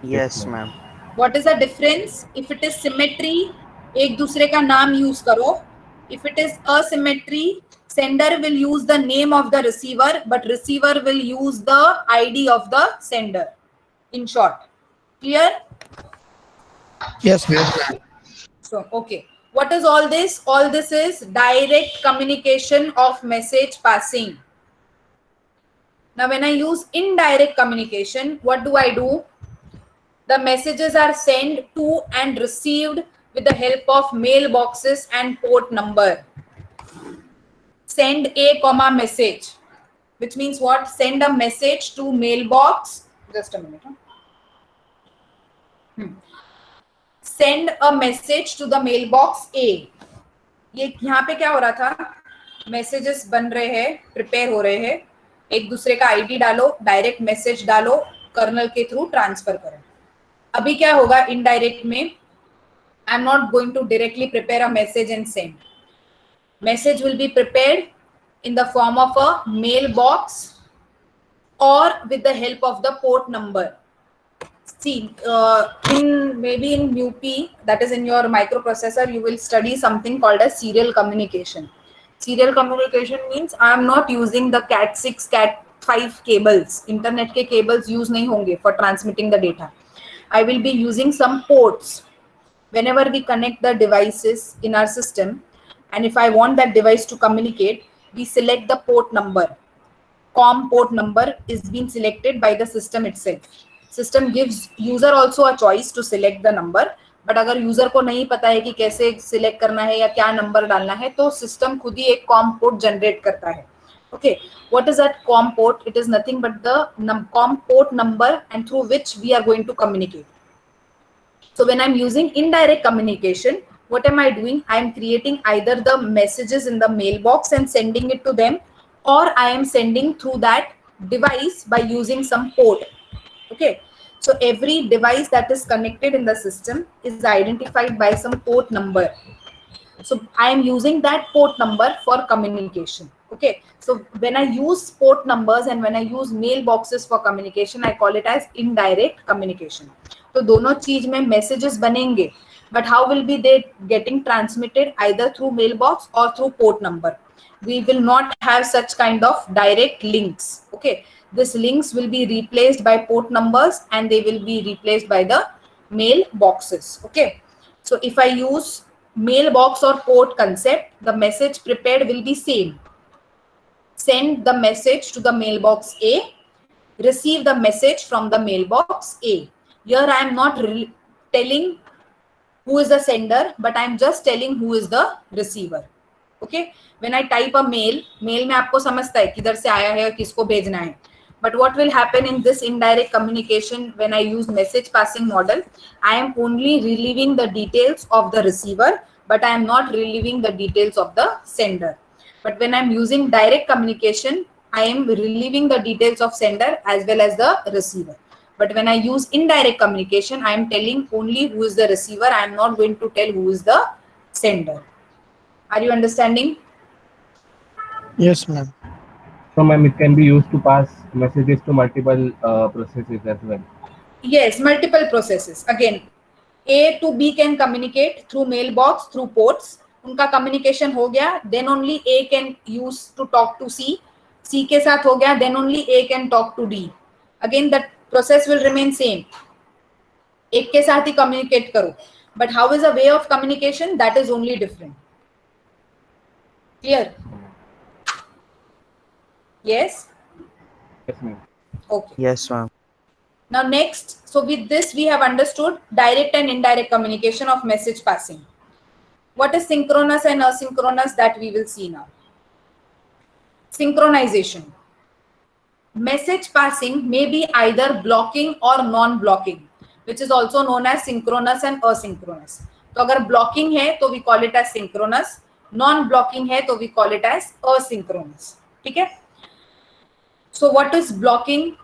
Speaker 2: Yes, ma'am.
Speaker 1: What is the difference? If it is symmetry, एक दूसरे का नाम use करो. If it is asymmetry, sender will use the name of the receiver, but receiver will use the ID of the sender. In short, clear?
Speaker 4: Yes, ma'am.
Speaker 1: So, okay. What is all this? All this is direct communication of message passing. Now, when I use indirect communication, what do I do? The messages are sent to and received with the help of mailboxes and port number. Send a comma message, which means what? Send a message to mailbox. Just a minute. Send a message to the mailbox A. ये यहाँ पे क्या हो रहा था? Messages बन रहे हैं, prepare हो रहे हैं. एक दूसरे का ID डालो, direct message डालो, kernel के through transfer करें. अभी क्या होगा indirect में? I'm not going to directly prepare a message and send. Message will be prepared in the form of a mailbox or with the help of the port number. See, maybe in UP, that is in your microprocessor, you will study something called as serial communication. Serial communication means I am not using the Cat6, Cat5 cables. Internet के cables use नहीं होंगे for transmitting the data. I will be using some ports. Whenever we connect the devices in our system, and if I want that device to communicate, we select the port number. COM port number is being selected by the system itself. System gives user also a choice to select the number, but अगर user को नहीं पता है कि कैसे select करना है या क्या number डालना है, तो system खुद ही एक COM port generate करता है. Okay, what is that COM port? It is nothing but the COM port number and through which we are going to communicate. So when I'm using indirect communication, what am I doing? I am creating either the messages in the mailbox and sending it to them, or I am sending through that device by using some port. Okay, so every device that is connected in the system is identified by some port number. So I am using that port number for communication. Okay, so when I use port numbers and when I use mailboxes for communication, I call it as indirect communication. तो दोनों चीज में messages बनेंगे, but how will be they getting transmitted? Either through mailbox or through port number. We will not have such kind of direct links. Okay, these links will be replaced by port numbers and they will be replaced by the mailboxes. Okay, so if I use mailbox or port concept, the message prepared will be same. Send the message to the mailbox A, receive the message from the mailbox A. Here I am not telling who is the sender, but I am just telling who is the receiver. Okay, when I type a mail में आपको समझता है किधर से आया है, किसको भेजना है. But what will happen in this indirect communication when I use message passing model? I am only relieving the details of the receiver, but I am not relieving the details of the sender. But when I'm using direct communication, I am relieving the details of sender as well as the receiver. But when I use indirect communication, I am telling only who is the receiver. I am not going to tell who is the sender. Are you understanding?
Speaker 4: Yes, ma'am.
Speaker 3: So, ma'am, it can be used to pass messages to multiple processes as well.
Speaker 1: Yes, multiple processes. Again, A to B can communicate through mailbox, through ports. उनका communication हो गया, then only A can use to talk to C. C के साथ हो गया, then only A can talk to D. Again, that process will remain same. एक के साथ ही communicate करो. But how is a way of communication? That is only different. Clear? Yes?
Speaker 3: Yes, ma'am.
Speaker 1: Okay.
Speaker 2: Yes, ma'am.
Speaker 1: Now next, so with this we have understood direct and indirect communication of message passing. What is synchronous and asynchronous, that we will see now. Synchronization. Message passing may be either blocking or non-blocking, which is also known as synchronous and asynchronous. तो अगर blocking है तो we call it as synchronous, non-blocking है तो we call it as asynchronous. ठीक है? So what is blocking?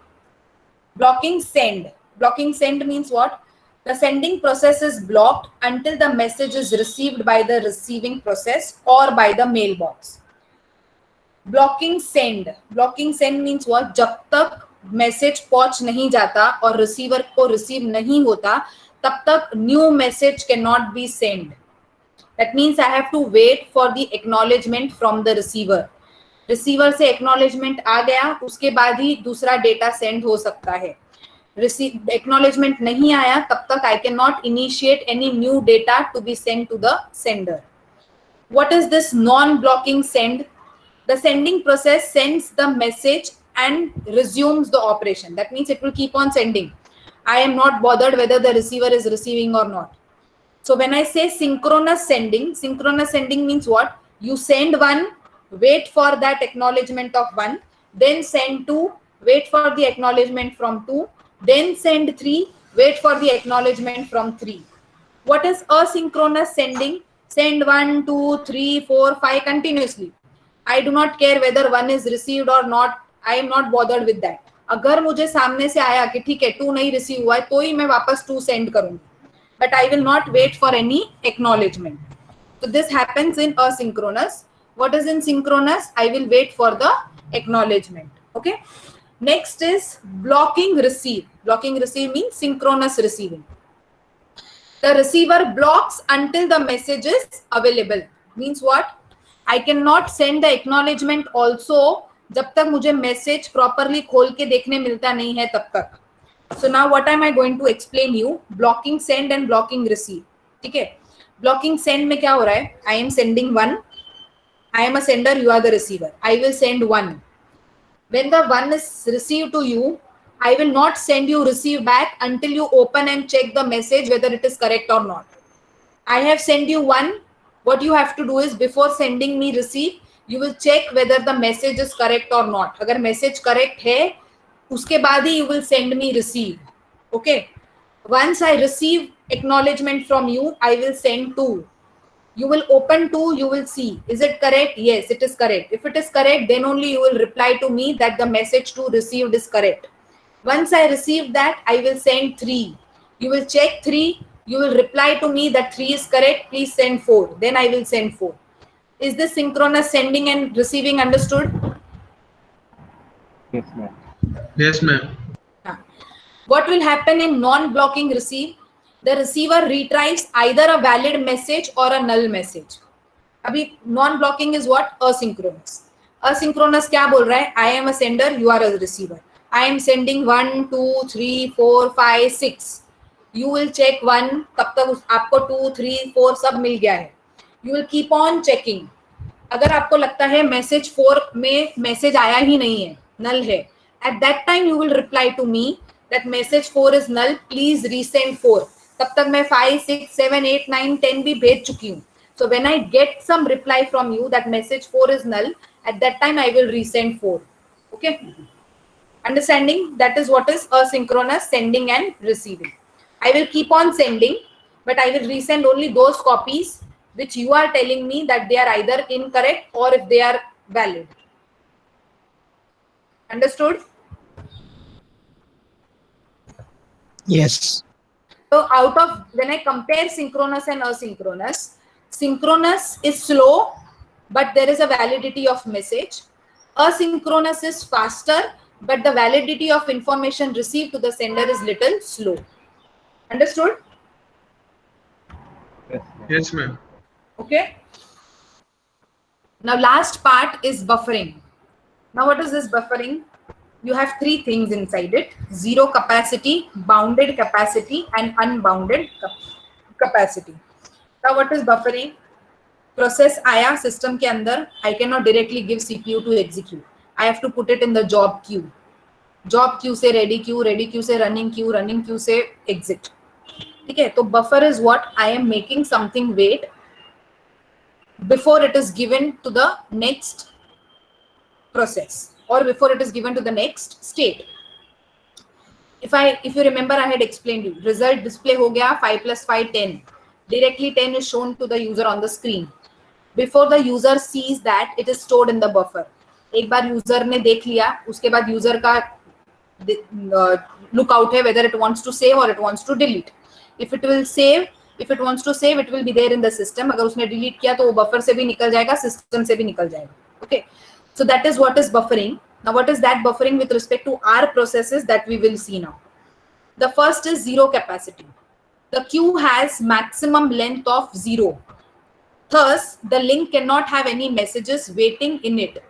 Speaker 1: Blocking send. Blocking send means what? The sending process is blocked until the message is received by the receiving process or by the mailbox. Blocking send. Blocking send means what? जब तक message पहुंच नहीं जाता और receiver को receive नहीं होता, तब तक new message cannot be sent. That means I have to wait for the acknowledgement from the receiver. Receiver से एक्नॉलेजमेंट आ गया, उसके बाद ही दूसरा डेटा सेंड हो सकता है. एक्नॉलेजमेंट नहीं आया तब तक I can not initiate any new data to be send to the sender. What is this non blocking send? The sending process sends the message and resumes the operation. That means it will keep on sending. I am not bothered whether the receiver is receiving or not. So when I say synchronous sending means what? You send one, wait for that acknowledgement of one, then send two, wait for the acknowledgement from two, then send three, wait for the acknowledgement from three. What is asynchronous sending? Send 1, 2, 3, 4, 5 continuously. I do not care whether one is received or not. I am not bothered with that. अगर मुझे सामने से आया कि ठीक है 2 नहीं receive हुआ है तो ही मैं वापस 2 सेंड करूंगी. But I will not wait for any acknowledgement. So this happens in asynchronous. What is in synchronous? I will wait for the acknowledgement. Okay. Next is blocking receive. Blocking receive means synchronous receiving. The receiver blocks until the message is available. Means what? I cannot send the acknowledgement also जब तक मुझे message properly खोल के देखने मिलता नहीं है तब तक. So now what am I going to explain you? Blocking send and blocking receive. ठीक है. Blocking send में क्या हो रहा है? I am sending one. I am a sender, you are the receiver. I will send one. When the one is received to you, I will not send you receive back until you open and check the message whether it is correct or not. I have sent you one. What you have to do is before sending me receive, you will check whether the message is correct or not. अगर message correct है, उसके बाद ही you will send me receive. Okay. Once I receive acknowledgement from you, I will send two. You will open to, you will see, is it correct? Yes, it is correct. If it is correct, then only you will reply to me that the message 2 received is correct. Once I receive that, I will send 3. You will check 3, you will reply to me that 3 is correct, please send 4. Then I will send 4. Is this synchronous sending and receiving understood?
Speaker 3: Yes, ma'am.
Speaker 5: Yes, ma'am.
Speaker 1: What will happen in non-blocking receive? The receiver retries either a valid message or a null message. अभी non-blocking is what? Asynchronous. Asynchronous क्या बोल रहा है? I am a sender, you are a receiver. I am sending 1, 2, 3, 4, 5, 6. You will check 1, तब तक आपको 2, 3, 4 सब मिल गया है. You will keep on checking. अगर आपको लगता है मैसेज 4 में मैसेज आया ही नहीं है, नल है, at that time you will reply to me that message 4 is null, please resend 4. तब तक मैं 5, 6, 7, 8, 9, 10 भी भेज चुकी हूँ. So when I get some reply from you that message 4 is null, at that time I will resend 4. Okay? Understanding? That is what is asynchronous sending and receiving. I will keep on sending, but I will resend only those copies which you are telling me that they are either incorrect or if they are valid. Understood?
Speaker 4: Yes.
Speaker 1: So out of, when I compare synchronous and asynchronous, synchronous is slow, but there is a validity of message. Asynchronous is faster, but the validity of information received to the sender is little slow. Understood?
Speaker 3: Yes, ma'am.
Speaker 5: Yes, ma'am.
Speaker 1: Okay. Now last part is buffering. Now what is this buffering? You have 3 things inside it: zero capacity, bounded capacity, and unbounded capacity. Now what is buffering? Process आया system के अंदर, I cannot directly give CPU to execute. I have to put it in the job queue. Job queue से ready queue से running queue से exit. ठीक है, तो buffer is what? I am making something wait before it is given to the next process or before it is given to the next state. If you remember, I had explained you, result display हो गया 5 plus 5 10. Directly 10 is shown to the user on the screen. Before the user sees that, it is stored in the buffer. एक बार user ने देख लिया, उसके बाद user का look out है whether it wants to save or it wants to delete. If it will save, if it wants to save, it will be there in the system. अगर उसने delete किया तो वो buffer से भी निकल जाएगा, system से भी निकल जाएगा. Okay, so that is what is buffering. Now what is that buffering with respect to our processes that we will see now? The first is zero capacity. The queue has maximum length of 0. Thus, the link cannot have any messages waiting in it.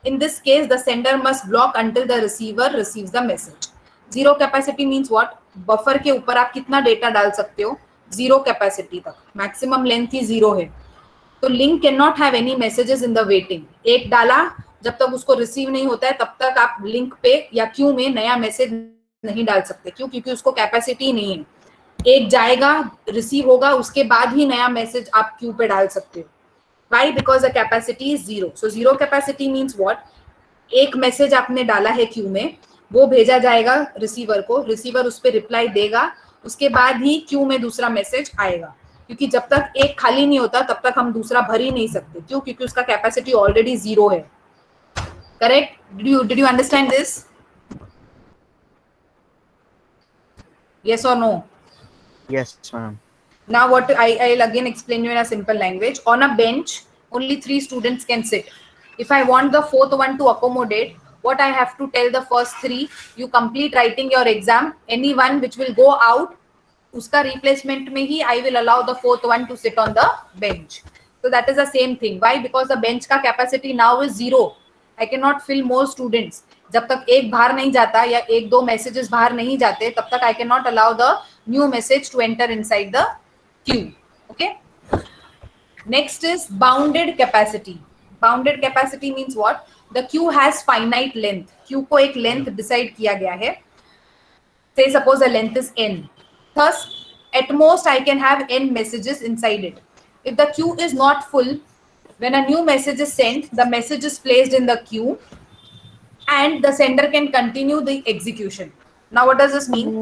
Speaker 1: In this case, the sender must block until the receiver receives the message. Zero capacity means what? Buffer के ऊपर आप कितना data डाल सकते हो? Zero capacity तक. Maximum length ही 0 है. तो link cannot have any messages in the waiting. एक डाला, जब तक उसको receive नहीं होता है, तब तक आप link पे या queue में नया message नहीं डाल सकते. क्यों? क्योंकि उसको capacity नहीं है. एक जाएगा, रिसीव होगा, उसके बाद ही नया मैसेज आप क्यू पे डाल सकते हो. Why? Because the capacity is 0. So zero capacity means what? एक मैसेज आपने डाला है क्यू में, वो भेजा जाएगा रिसीवर को, रिसीवर उस पर रिप्लाई देगा, उसके बाद ही क्यू में दूसरा मैसेज आएगा. क्योंकि जब तक एक खाली नहीं होता तब तक हम दूसरा भर ही नहीं सकते. क्यों? क्योंकि उसका कैपेसिटी ऑलरेडी 0 है. Correct? Did you understand this? Yes or no?
Speaker 2: Yes, ma'am.
Speaker 1: Now what I'll again explain you in a simple language. On a bench, only 3 students can sit. If I want the 4th one to accommodate, what I have to tell the first 3, you complete writing your exam. Anyone which will go out, uska replacement mein hi I will allow the 4th one to sit on the bench. So that is the same thing. Why? Because the bench ka capacity now is 0. I cannot fill more students. जब तक एक बाहर नहीं जाता या एक दो messages बाहर नहीं जाते, तब तक I cannot allow the new message to enter inside the queue. Okay. Next is bounded capacity. Bounded capacity means what? The queue has finite length. Queue को एक length decide किया गया है. Say suppose the length is n. Thus, at most I can have n messages inside it. If the queue is not full, when a new message is sent, the message is placed in the queue and the sender can continue the execution. Now what does this mean?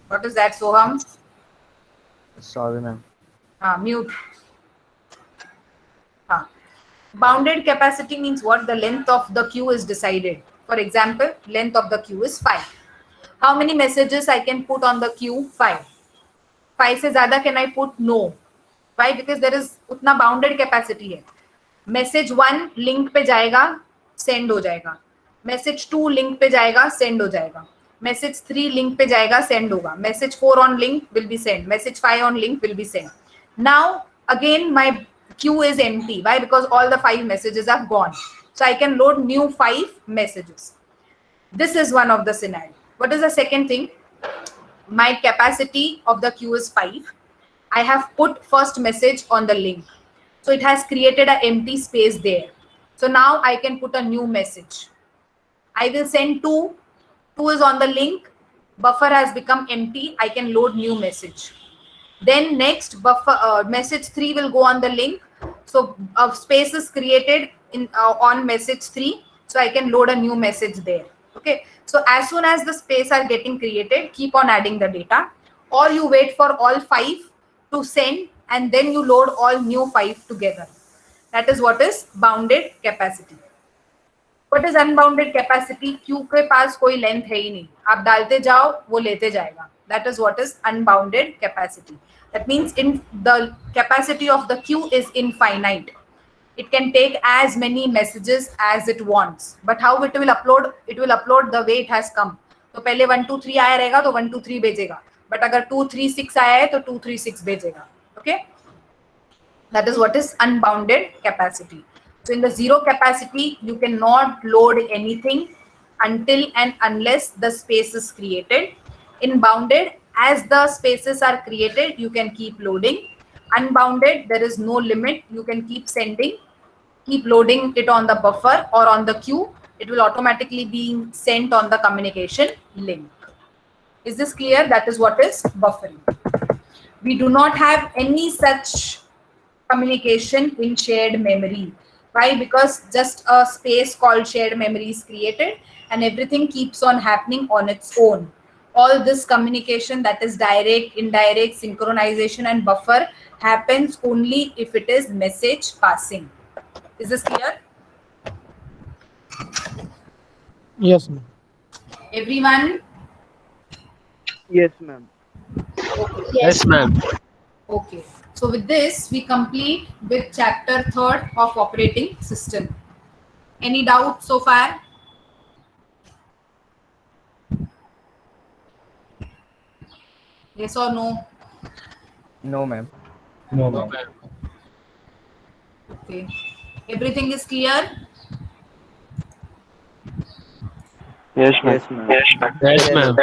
Speaker 1: What is that, Soham?
Speaker 2: Sorry, ma'am.
Speaker 1: Mute. Bounded capacity means what? The length of the queue is decided. For example, length of the queue is 5. How many messages I can put on the queue? 5. 5 से ज़्यादा can I put? No. Why? Because there is उतना bounded capacity है. Message 1 link पे जाएगा, send हो जाएगा. Message 2 link पे जाएगा, सेंड हो जाएगा. मैसेज 3 लिंक पे जाएगा, सेंड होगा. Message 4 on link will be send. Message 5 on link will be send. Now again my queue is empty. Why? Because all the 5 messages have gone. So I can load new 5 messages. This is one of the scenario. What is the second thing? My capacity of the queue is 5. I have put first message on the link. So it has created an empty space there. So now I can put a new message. I will send 2. 2 is on the link. Buffer has become empty. I can load new message. Then next buffer message 3 will go on the link. So a space is created in on message 3. So I can load a new message there. Okay. So as soon as the space are getting created, keep on adding the data, or you wait for all 5 to send and then you load all new 5 together. That is what is bounded capacity. What is unbounded capacity? Queue के पास कोई length है ही नहीं, आप डालते जाओ वो लेते जाएगा. That is what is unbounded capacity. That means in the capacity of the queue is infinite. It can take as many messages as it wants. But how it will upload? It will upload the way it has come. तो पहले 1 2 3 आया रहेगा तो 1 2 3 भेजेगा. But अगर 2 3 6 आया है तो 2 3 6 भेजेगा. Okay? That is what is unbounded capacity. So in the zero capacity, you cannot load anything until and unless the space is created. In bounded, as the spaces are created, you can keep loading. Unbounded, there is no limit. You can keep sending, keep loading it on the buffer or on the queue. It will automatically be sent on the communication link. Is this clear? That is what is buffering. We do not have any such communication in shared memory. Why? Because just a space called shared memory is created and everything keeps on happening on its own. All this communication, that is direct, indirect, synchronization and buffer, happens only if it is message passing. Is this clear?
Speaker 4: Yes, ma'am.
Speaker 1: Everyone?
Speaker 2: Yes, ma'am.
Speaker 1: Okay.
Speaker 5: Yes, ma'am.
Speaker 1: Okay. So with this, we complete with chapter 3rd of operating system. Any doubt so far? Yes or no?
Speaker 2: No, ma'am.
Speaker 3: No,
Speaker 5: No,
Speaker 3: ma'am.
Speaker 5: ma'am.
Speaker 1: Okay. Everything is clear?
Speaker 5: Yes, ma'am.
Speaker 2: Yes, ma'am.
Speaker 5: Yes, ma'am.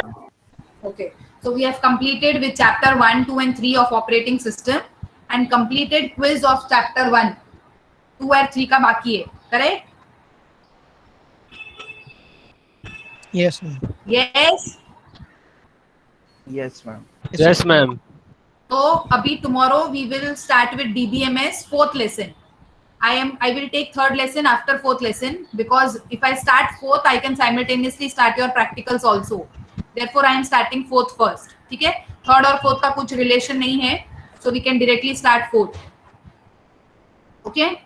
Speaker 1: Okay. So we have completed with chapter 1, 2 and 3 of operating system and completed quiz of chapter 1. 2 और 3 का बाकी है. Correct?
Speaker 4: Yes, ma'am.
Speaker 1: Yes?
Speaker 2: Yes, ma'am.
Speaker 5: Yes, ma'am.
Speaker 1: So abhi tomorrow we will start with DBMS 4th lesson. I will take 3rd lesson after 4th lesson because if I start 4th, I can simultaneously start your practicals also. Therefore, I am starting 4th first. ठीक है? 3rd और 4th का कुछ relation नहीं है, so we can directly start 4th. Okay?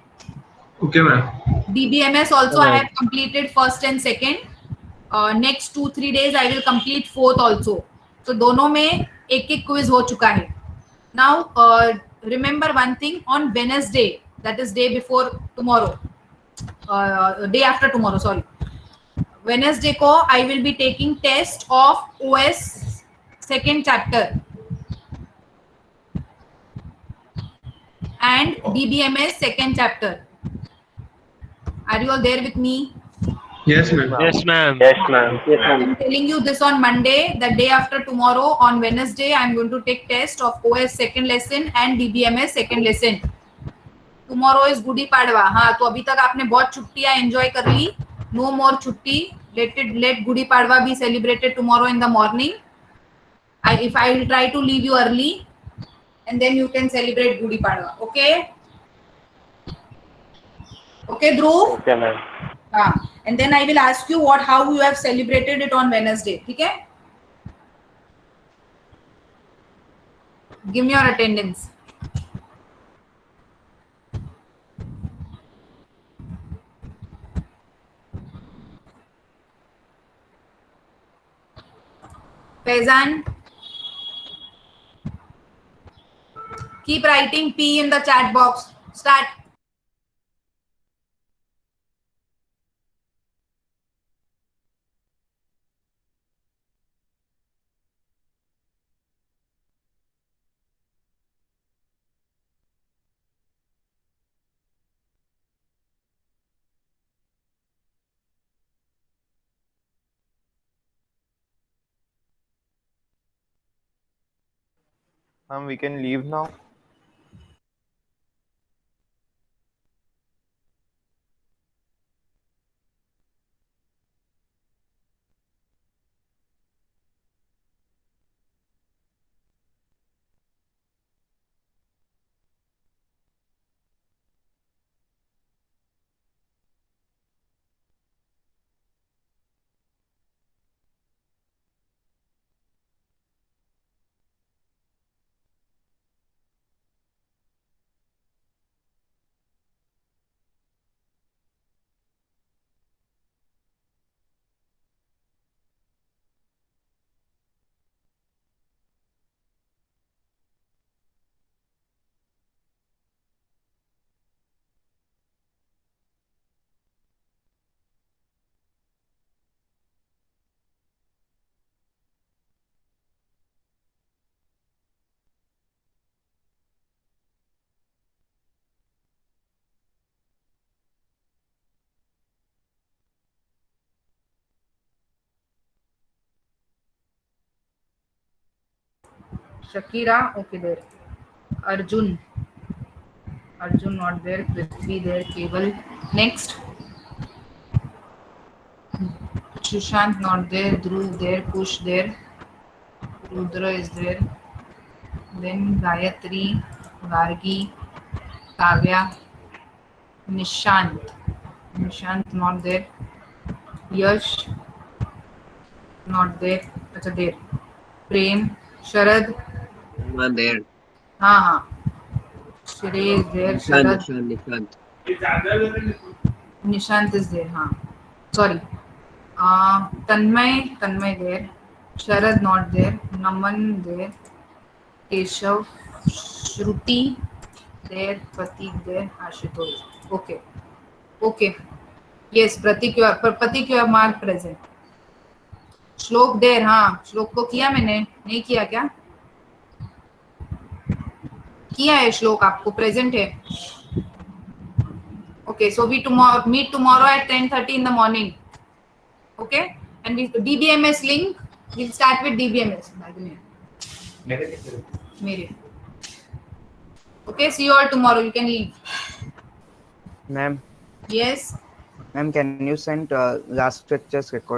Speaker 6: Okay, ma'am.
Speaker 1: DBMS also I have completed 1st and 2nd. Next 2-3 days I will complete 4th also. So दोनों में एक quiz हो चुका है. Now remember one thing, on Wednesday, that is day before tomorrow, day after tomorrow, sorry. Wednesday को I will be taking test of OS 2nd chapter and DBMS 2nd chapter. Are you all there with me?
Speaker 6: Yes, ma'am.
Speaker 5: Yes, ma'am.
Speaker 1: I'm telling you this on Monday, the day after tomorrow. On Wednesday, I'm going to take test of OS 2nd lesson and DBMS 2nd lesson. Tomorrow is Gudi Padwa. हाँ, तो अभी तक आपने बहुत छुट्टियाँ enjoy कर ली. No more छुट्टी. Let Gudi Padwa be celebrated tomorrow in the morning. If I will try to leave you early, and then you can celebrate Gudi Padwa. Okay? Okay, Dhruv?
Speaker 5: Okay, ma'am.
Speaker 1: And then I will ask you how you have celebrated it on Wednesday. ठीक है? Give me your attendance. Faizan, keep writing P in the chat box. Start.
Speaker 7: Ma'am, we can leave now.
Speaker 1: Shakira, okay there. Arjun not there. Prithvi there. Keval. Next. Sushant not there. Dhruv there. Kush there. Rudra is there. Then Gayatri, Gargi, Kavya, Nishant. Nishant not there. Yash not there. अच्छा there. Prem, Sharad.
Speaker 8: I'm there.
Speaker 1: हाँ हाँ. Shrey is there. Sharad.
Speaker 8: Nishant.
Speaker 1: Nishant is there. हाँ. Sorry. Tanmay there. Sharad not there. Naman there. Keshav, Shruti there. Pratik there. Ashutosh. Okay. Okay. Yes, Pratik you are marked present. श्लोक देर. हाँ, श्लोक को किया मैंने. नहीं किया क्या? किया है श्लोक. आपको प्रेजेंट है. Okay, so we meet tomorrow at 10:30 in the morning. Okay, and we DBMS link. We'll start with DBMS. मेरे. Okay, see you all tomorrow. You can leave.
Speaker 2: Ma'am,
Speaker 1: Yes.
Speaker 2: ma'am, can you send last lecture's record?